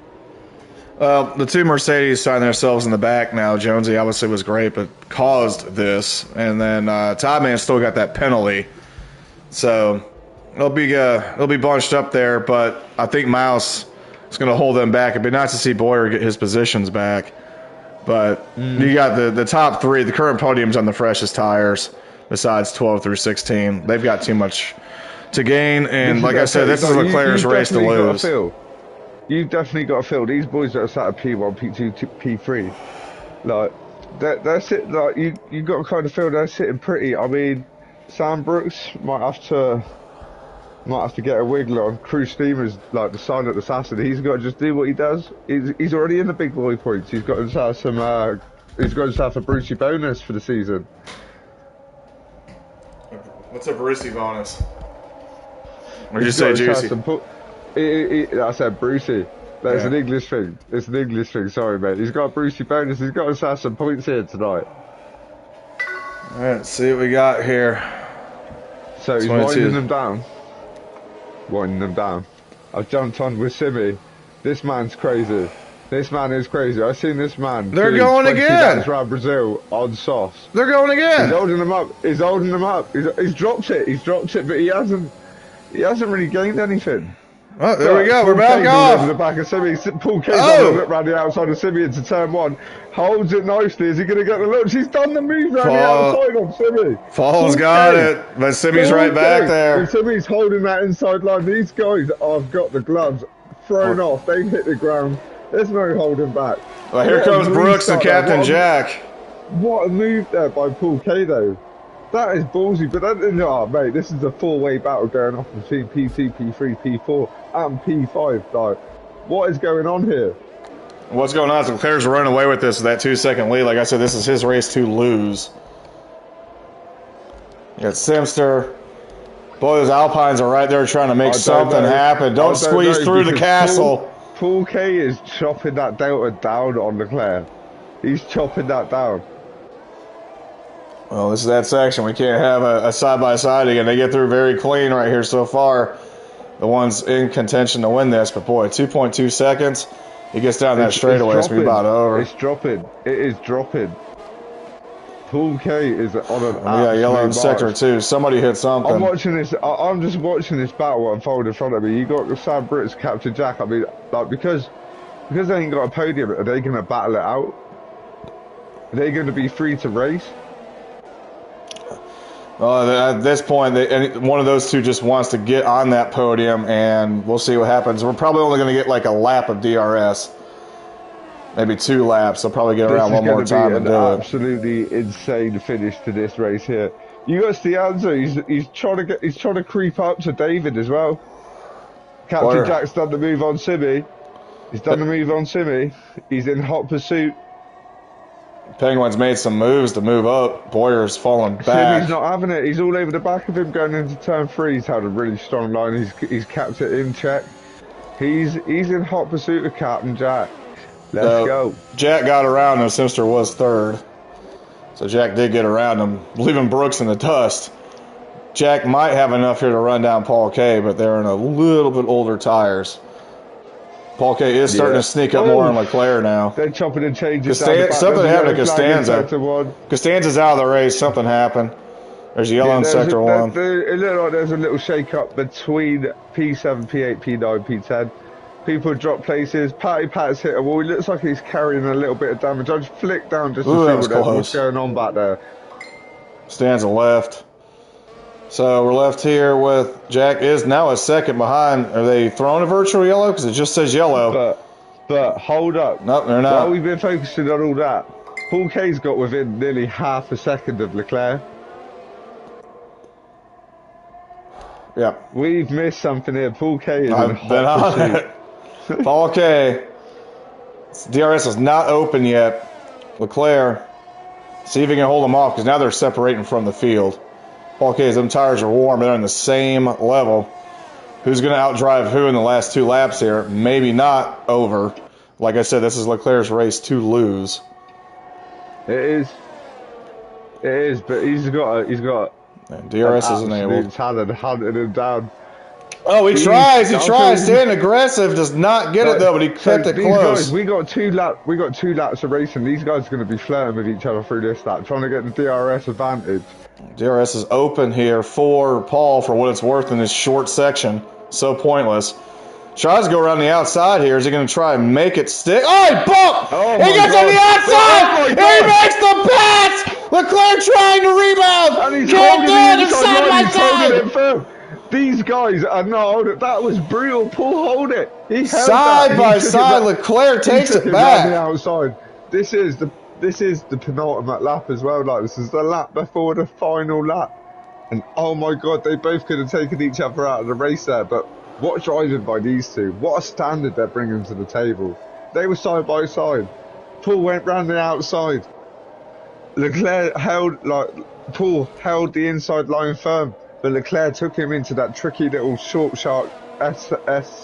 Speaker 2: Well, the 2 Mercedes find themselves in the back now. Jonesy obviously was great, but caused this. And then Todd Man still got that penalty. So They'll be bunched up there, but I think Mouse is going to hold them back. It'd be nice to see Boyer get his positions back. But you got the top three, the current podiums on the freshest tires, besides 12 through 16. They've got too much to gain, and like I said, this is Leclerc's race to lose.
Speaker 1: You've definitely got to feel these boys that are sat at P1, P2, P3, like they're sitting, like you got to kind of feel they're sitting pretty. I mean, Sam Brooks might have to get a wiggle on. Cruise Steamer's like the silent assassin. He's got to just do what he does. He's already in the big boy points. He's got himself some. He's got himself a Brucey bonus for the season.
Speaker 2: What's a Brucey bonus? What did you say, Juicy?
Speaker 1: I said Brucey. That's an English thing. It's an English thing. Sorry, mate. He's got a Brucey bonus. He's got himself some points here tonight.
Speaker 2: All right, let's see what we got here.
Speaker 1: So he's winding them down. I've jumped on with Simi. This man's crazy. This man is crazy. I've seen this man.
Speaker 2: They're going again.
Speaker 1: Around Brazil on softs.
Speaker 2: They're going again.
Speaker 1: He's holding them up. He's dropped it. But he hasn't really gained anything.
Speaker 2: Oh, there we go. We're back off.
Speaker 1: The back of Simi. Paul K's on the look round the outside of Simi into turn 1. Holds it nicely. Is he going to get the look? She's done the move round the outside on Simi.
Speaker 2: Fall's got it, but Simi's right back there.
Speaker 1: And Simi's holding that inside line. These guys have got the gloves thrown off. They've hit the ground. There's no holding back.
Speaker 2: Well, here comes Brooks and Captain Jack.
Speaker 1: What a move there by Paul K, though. That is ballsy, but mate, this is a four-way battle going off between P2, P3, P4, and P5. Like, what is going on here?
Speaker 2: What's going on is Leclerc's running away with this, that 2-second lead. Like I said, this is his race to lose. You got Simster. Boy, those Alpines are right there trying to make something happen. Don't squeeze through the castle.
Speaker 1: Paul K is chopping that Delta down on Leclerc. He's chopping that down.
Speaker 2: Well, this is that section. We can't have a side-by-side again. They get through very clean right here so far. The one's in contention to win this. But, boy, 2.2 seconds. He gets down that straightaway. It's about over.
Speaker 1: It's dropping. It is dropping. Paul K is on an
Speaker 2: yeah, yellow in sector 2. Somebody hit something.
Speaker 1: I'm watching this. I'm just watching this battle unfold in front of me. You got Sam Brits, Captain Jack. I mean, like, because they ain't got a podium, are they going to battle it out? Are they going to be free to race?
Speaker 2: At this point, one of those two just wants to get on that podium, and we'll see what happens. We're probably only going to get like a lap of DRS, maybe 2 laps. They'll probably get around one more time and do it.
Speaker 1: Absolutely insane finish to this race here. You got Stianzo. He's trying to creep up to David as well. Captain Jack's done the move on Simi. He's done the move on Simi. He's in hot pursuit.
Speaker 2: Penguin's made some moves to move up. Boyer's fallen back.
Speaker 1: Simi's not having it. He's all over the back of him going into turn 3. He's had a really strong line. He's kept it in check. He's in hot pursuit of Captain Jack. Let's go.
Speaker 2: Jack got around him. Simster was 3rd. So Jack did get around him, leaving Brooks in the dust. Jack might have enough here to run down Paul K, but they're in a little bit older tires. Paul K is starting to sneak up more on Leclerc now.
Speaker 1: They're chopping and changing.
Speaker 2: Something happened to Costanza. Costanza's out of the race. Something happened. There's a yellow in sector 1.
Speaker 1: It looked like there's a little shake-up between P7, P8, P9, P10. People drop places. Pat's hit a wall. He looks like he's carrying a little bit of damage. I just flicked down just to see what's going on back there.
Speaker 2: Costanza left. So we're left here with Jack is now a second behind. Are they throwing a virtual yellow? Because it just says yellow.
Speaker 1: But hold up.
Speaker 2: Nope, they're not.
Speaker 1: While we've been focusing on all that, Paul K's got within nearly half a second of Leclerc.
Speaker 2: Yeah.
Speaker 1: We've missed something here. Paul K is
Speaker 2: I've been on it. Paul K. DRS is not open yet. Leclerc. See if he can hold them off because now they're separating from the field. Paul K's them tires are warm. They're on the same level. Who's going to outdrive who in the last 2 laps here? Maybe not over. Like I said, this is Leclerc's race to lose.
Speaker 1: It is, but he's got.
Speaker 2: And DRS isn't able.
Speaker 1: Talent hunting him down.
Speaker 2: Oh, he tries. Staying aggressive, does not get it though, but he kept it close.
Speaker 1: Guys, we got 2 laps of racing. These guys are going to be flirting with each other through this lap, trying to get the DRS advantage.
Speaker 2: DRS is open here for Paul for what it's worth in this short section. So pointless. Tries to go around the outside here. Is he going to try and make it stick? Oh, he bumped! He gets on the outside! He makes the pass! Leclerc trying to rebound!
Speaker 1: And he's
Speaker 2: can't do it! It's
Speaker 1: side
Speaker 2: by side!
Speaker 1: These guys are not. That was brutal. Paul hold it. He held
Speaker 2: side by side. Leclerc takes it back.
Speaker 1: The outside. This is the penultimate lap as well. Like, this is the lap before the final lap. And oh my God, they both could have taken each other out of the race there. But what driving by these two? What a standard they're bringing to the table. They were side by side. Paul went round the outside. Leclerc Paul held the inside line firm. But Leclerc took him into that tricky little short, sharp S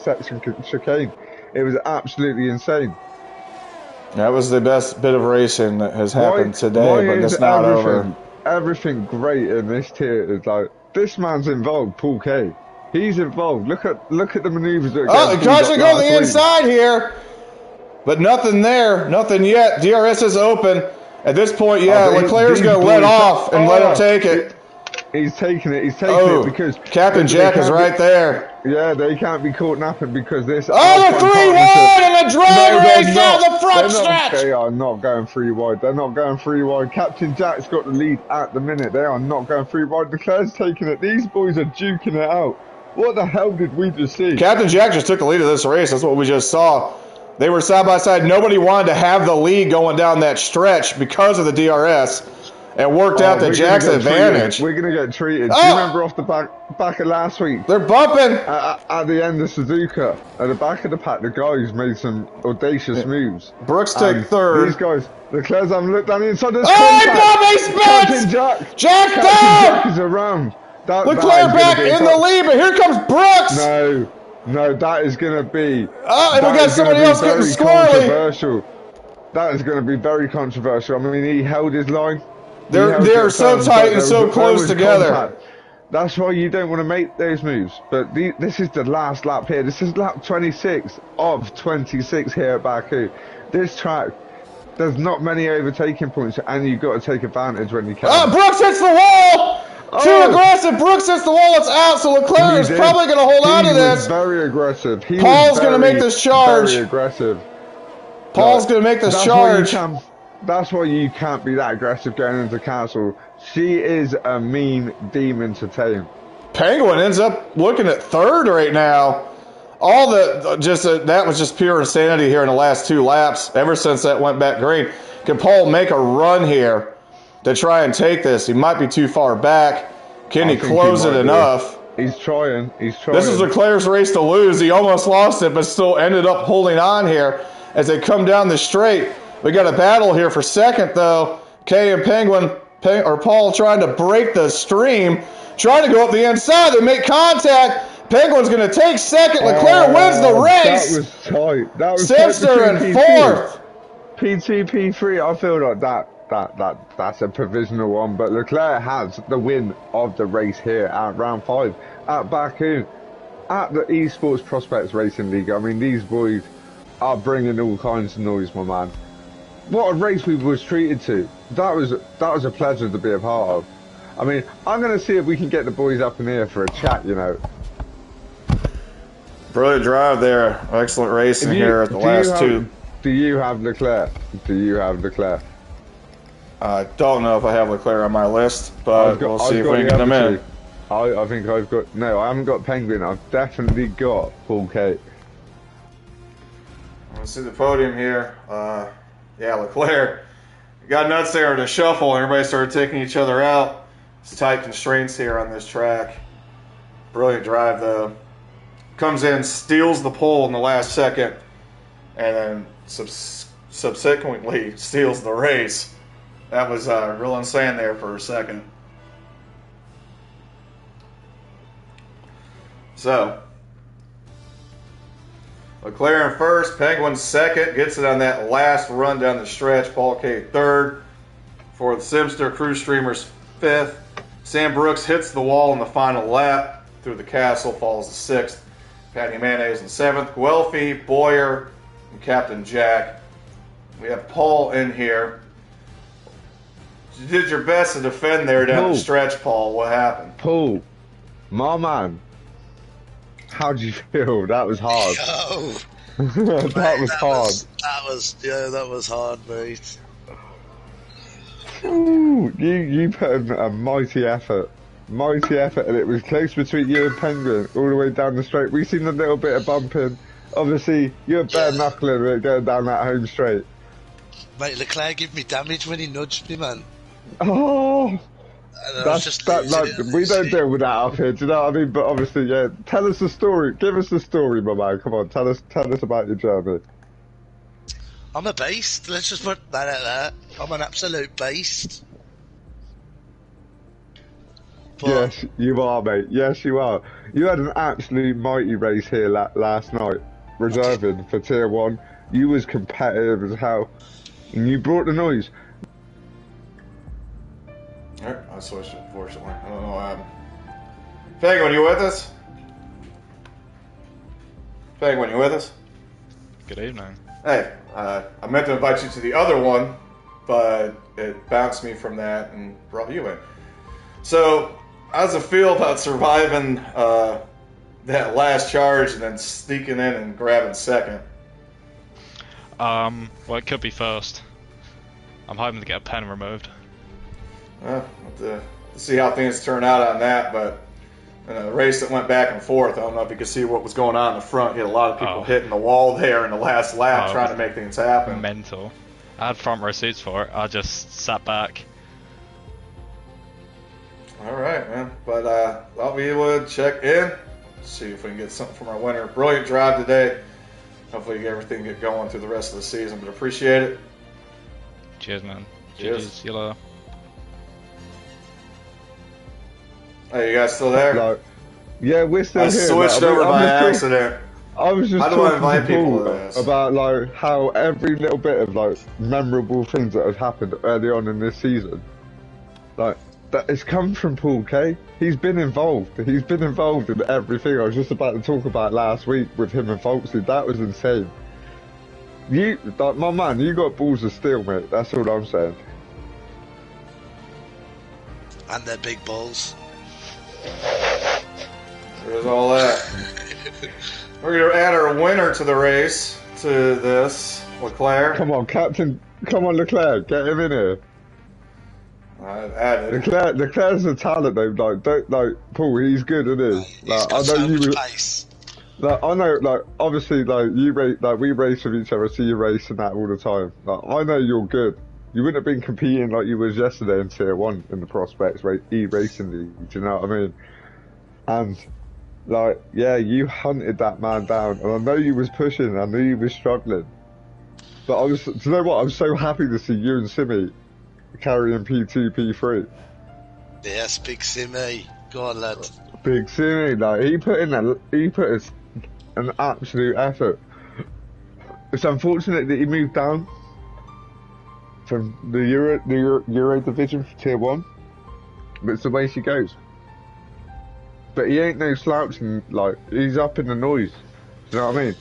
Speaker 1: section chicane. It was absolutely insane.
Speaker 2: That was the best bit of racing that has happened today, but it's not over.
Speaker 1: Everything great in this tier is like, this man's involved, Paul K. He's involved. Look at the maneuvers that
Speaker 2: he tries to go to the inside here, but nothing there, nothing yet. DRS is open. At this point, Leclerc's going to let off and let him take it.
Speaker 1: He's taking it. He's taking it because
Speaker 2: Captain Jack is right there.
Speaker 1: Yeah, they can't be caught napping because this.
Speaker 2: Oh, the 3-1 and a drag race down the front stretch.
Speaker 1: They are not going 3 wide. They're not going 3 wide. Captain Jack's got the lead at the minute. They are not going 3 wide. Leclerc's taking it. These boys are duking it out. What the hell did we just see?
Speaker 2: Captain Jack just took the lead of this race. That's what we just saw. They were side by side. Nobody wanted to have the lead going down that stretch because of the DRS. And worked out to Jack's advantage.
Speaker 1: We're going to get treated. Do you remember off the back of last week?
Speaker 2: They're bumping.
Speaker 1: At the end of Suzuka, at the back of the pack, the guys made some audacious moves.
Speaker 2: Brooks took third.
Speaker 1: These guys, Leclerc's haven't looked down the inside.
Speaker 2: Bobby spins!
Speaker 1: Captain Jack!
Speaker 2: Captain
Speaker 1: Jack is around.
Speaker 2: Leclerc back in the lead, but here comes Brooks!
Speaker 1: No, that is going to be...
Speaker 2: Oh, and we got somebody else getting squirrely.
Speaker 1: Controversial. That is going to be very controversial. I mean, he held his line.
Speaker 2: They're so tight and so close together.
Speaker 1: Compact. That's why you don't want to make those moves. But this is the last lap here. This is lap 26 of 26 here at Baku. This track, there's not many overtaking points, and you've got to take advantage when you can.
Speaker 2: Oh, Brooks hits the wall! Too aggressive. Brooks hits the wall. It's out, so Leclerc is probably going to hold on to this.
Speaker 1: He was very aggressive.
Speaker 2: Paul's going to make this charge.
Speaker 1: Very aggressive.
Speaker 2: Paul's going to make this charge.
Speaker 1: That's why you can't be that aggressive going into Castle. She is a mean demon to tame.
Speaker 2: Penguin ends up looking at third right now. All that was just pure insanity here in the last 2 laps. Ever since that went back green, can Paul make a run here to try and take this? He might be too far back. Can he close it enough?
Speaker 1: He's trying.
Speaker 2: This is Leclerc's race to lose. He almost lost it, but still ended up holding on here as they come down the straight. We got a battle here for second, though. Kay and Paul trying to break the stream, trying to go up the inside. They make contact. Penguin's going to take second. Leclerc wins the race.
Speaker 1: That was tight. That was
Speaker 2: Simpson in fourth.
Speaker 1: P2, P3. I feel like that's a provisional one, but Leclerc has the win of the race here at round 5 at Baku, at the Esports Prospects Racing League. I mean, these boys are bringing all kinds of noise, my man. What a race we was treated to. That was a pleasure to be a part of. I mean, I'm going to see if we can get the boys up in here for a chat, you know.
Speaker 2: Brilliant drive there. Excellent racing here at the last 2.
Speaker 1: Do you have Leclerc?
Speaker 2: I don't know if I have Leclerc on my list, but we'll see if we can get him in.
Speaker 1: I think I've got... No, I haven't got Penguin. I've definitely got Paul K.
Speaker 2: Let's see the podium here. Yeah, Leclerc got nuts there in a shuffle, and everybody started taking each other out. It's tight constraints here on this track. Brilliant drive, though. Comes in, steals the pole in the last second, and then subsequently steals the race. That was real insane there for a second. So, Leclerc in first, Penguin second, gets it on that last run down the stretch. Paul K third. For the Simster Crew Streamers fifth. Sam Brooks hits the wall in the final lap through the castle falls to 6th. Patty Mayonnaise in 7th. Guelphy, Boyer, and Captain Jack. We have Paul in here. You did your best to defend there down the stretch, Paul. What happened?
Speaker 1: Paul, my man, how did you feel? That was hard. That was hard.
Speaker 3: That was hard, mate.
Speaker 1: Ooh, you put in a mighty effort. Mighty effort, and it was close between you and Penguin all the way down the straight. We seen a little bit of bumping. Obviously, you're bare knuckling it going down that home straight.
Speaker 3: Mate, Leclerc gave me damage when he nudged me, man.
Speaker 1: Oh, we don't deal with that up here. Do you know what I mean? But obviously, yeah. Tell us the story. Give us the story, my man. Come on, tell us about your journey.
Speaker 3: I'm a beast. Let's just put that out there. I'm an absolute beast. But
Speaker 1: yes, you are, mate. Yes, you are. You had an absolute mighty race here last night, reserving for Tier 1. You was competitive as hell, and you brought the noise.
Speaker 2: Alright, I switched it, unfortunately. I don't know what happened. Penguin, you with us? Penguin, you with us?
Speaker 4: Good evening.
Speaker 2: Hey, I meant to invite you to the other one, but it bounced me from that and brought you in. So, how's it feel about surviving that last charge and then sneaking in and grabbing second?
Speaker 4: Well, it could be first. I'm hoping to get a pen removed.
Speaker 2: Well, we'll have to see how things turn out on that, but in a race that went back and forth, I don't know if you could see what was going on in the front. You had a lot of people hitting the wall there in the last lap trying to make things happen.
Speaker 4: Mental. I had front row seats for it. I just sat back.
Speaker 2: Alright, man. But thought we would check in, see if we can get something from our winner. Brilliant drive today. Hopefully everything get going through the rest of the season, but appreciate it.
Speaker 4: Cheers, man.
Speaker 2: Cheers.
Speaker 4: See you later.
Speaker 2: Hey, you guys still there?
Speaker 1: Like, yeah, we're still here.
Speaker 2: I switched over by accident.
Speaker 1: I was just
Speaker 2: I don't want to invite
Speaker 1: talking to
Speaker 2: people
Speaker 1: Paul
Speaker 2: to this.
Speaker 1: about like how every little bit of like memorable things that have happened early on in this season, like that has come from Paul K. He's been involved. He's been involved in everything. I was just about to talk about last week with him and Folksy. That was insane. You, like, my man, you got balls of steel, mate. That's all I'm saying.
Speaker 3: And they're big balls.
Speaker 2: There's all that. We're going to add our winner to the race, to this, Leclerc.
Speaker 1: Come on, Captain. Come on, Leclerc. Get him in here.
Speaker 2: I've added.
Speaker 1: Leclerc's a talent, though. Like, don't, like, Paul, he's good, isn't he?
Speaker 3: He's got so much pace.
Speaker 1: Like, I know, like, obviously, like, we race with each other, see you racing that all the time. Like, I know you're good. You wouldn't have been competing like you was yesterday in Tier 1 in the Prospects eRacing League, do you know what I mean? And, like, yeah, you hunted that man down, and I know you was pushing, I knew you was struggling. But do you know what, I'm so happy to see you and Simi carrying P2, P3.
Speaker 3: Yes, big Simi. Go on, lad.
Speaker 1: Big Simi, like, he put an absolute effort. It's unfortunate that he moved down from the Euro division for Tier 1, but it's the way she goes. But he ain't no slouch, and like, he's up in the noise. Do you know what I mean?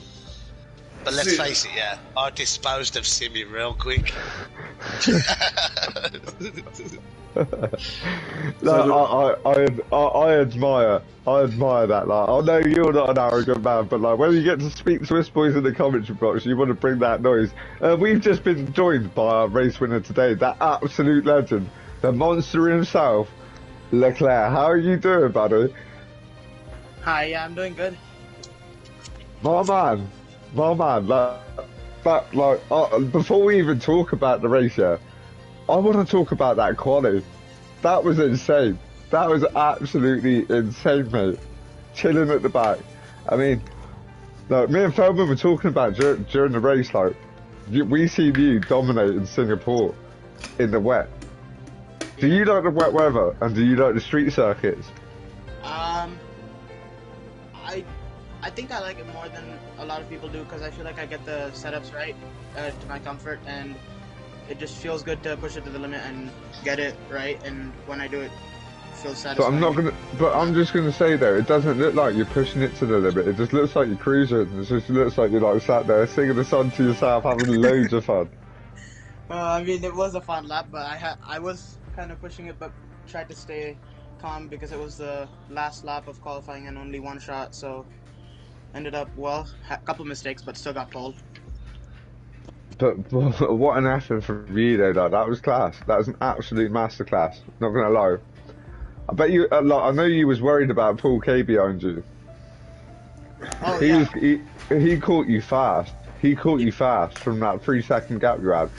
Speaker 3: But let's face it, yeah, I disposed of Simi real quick.
Speaker 1: Like, I admire that. Like, I know you're not an arrogant man, but like when you get to speak Swiss boys in the commentary box, you want to bring that noise. We've just been joined by our race winner today, that absolute legend, the monster himself, Leclerc. How are you doing, buddy?
Speaker 5: Hi, yeah, I'm doing good.
Speaker 1: My man. Before we even talk about the race, yeah, I want to talk about that quali. That was insane. That was absolutely insane, mate. Chilling at the back. I mean, like, me and Feldman were talking about during the race, like, we seen you dominating Singapore in the wet. Do you like the wet weather, and do you like the street circuits?
Speaker 5: I think I like it more than a lot of people do, because I feel like I get the setups right to my comfort, and it just feels good to push it to the limit and get it right. And when I do it feel
Speaker 1: But
Speaker 5: satisfying.
Speaker 1: I'm not gonna. But I'm just gonna say though, it doesn't look like you're pushing it to the limit. It just looks like you're cruising. It just looks like you're like sat there singing a song to yourself, having loads of fun.
Speaker 5: I mean, it was a fun lap, but I was kind of pushing it, but tried to stay calm because it was the last lap of qualifying and only one shot. So ended up a couple mistakes, but still got pole.
Speaker 1: But what an effort from you though, like, that was class. That was an absolute masterclass. Not gonna lie. I bet you. Like, I know you was worried about Paul K behind you.
Speaker 5: Oh yeah.
Speaker 1: He caught you fast. He caught you fast from that 3 second gap you had.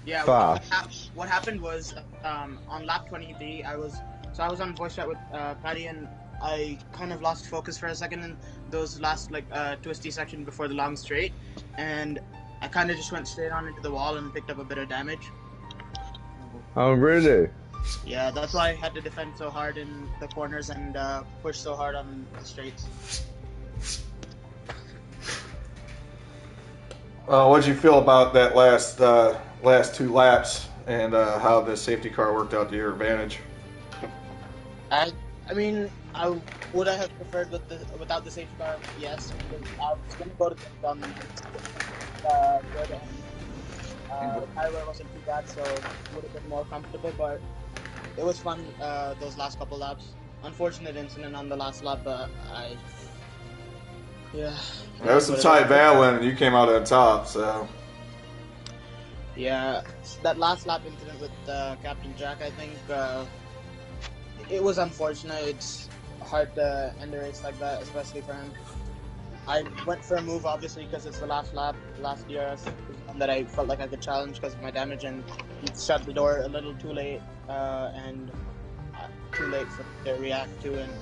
Speaker 5: Yeah.
Speaker 1: Fast.
Speaker 5: What happened was on lap 23, I was on voice chat with Patty, and I kind of lost focus for a second in those last twisty section before the long straight, and I kind of just went straight on into the wall and picked up a bit of damage.
Speaker 1: Oh really?
Speaker 5: Yeah, that's why I had to defend so hard in the corners and push so hard on the straights.
Speaker 2: What'd you feel about that last 2 laps and how the safety car worked out to your advantage?
Speaker 5: I mean, would I have preferred without the safety car? Yes, because I was going to go to the good, and the tire wear wasn't too bad, so it would have been more comfortable. But it was fun those last couple laps. Unfortunate incident on the last lap, but yeah.
Speaker 2: There was some tight battling, and you came out on top. So
Speaker 5: yeah, that last lap incident with Captain Jack, I think it was unfortunate. It's hard to end a race like that, especially for him. I went for a move, obviously, because it's the last lap, last DRS, that I felt like I could challenge because of my damage, and he shut the door a little too late, and too late for to react to, and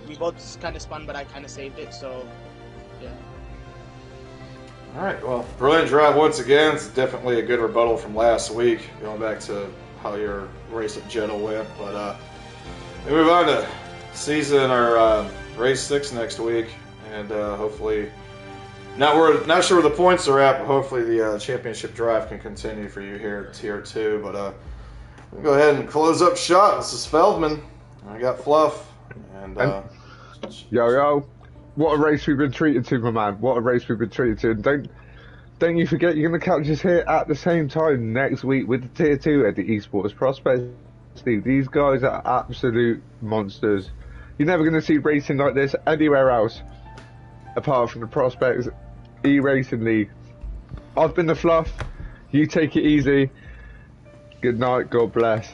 Speaker 5: we both kind of spun, but I kind of saved it, so yeah.
Speaker 2: all right, well, brilliant drive once again. It's definitely a good rebuttal from last week, going back to how your race at Jeddah went. But we move on to season or race 6 next week, and hopefully, not sure where the points are at, but hopefully the championship drive can continue for you here at Tier 2. But we'll go ahead and close up shop. This is Feldman. I got Fluff. And
Speaker 1: yo, what a race we've been treated to, my man. What a race we've been treated to. And don't you forget, you're going to catch us here at the same time next week with the Tier 2 at the Esports Prospects League. These guys are absolute monsters. You're never going to see racing like this anywhere else apart from the Prospects eRacing League. I've been the Fluff. You take it easy. Good night. God bless.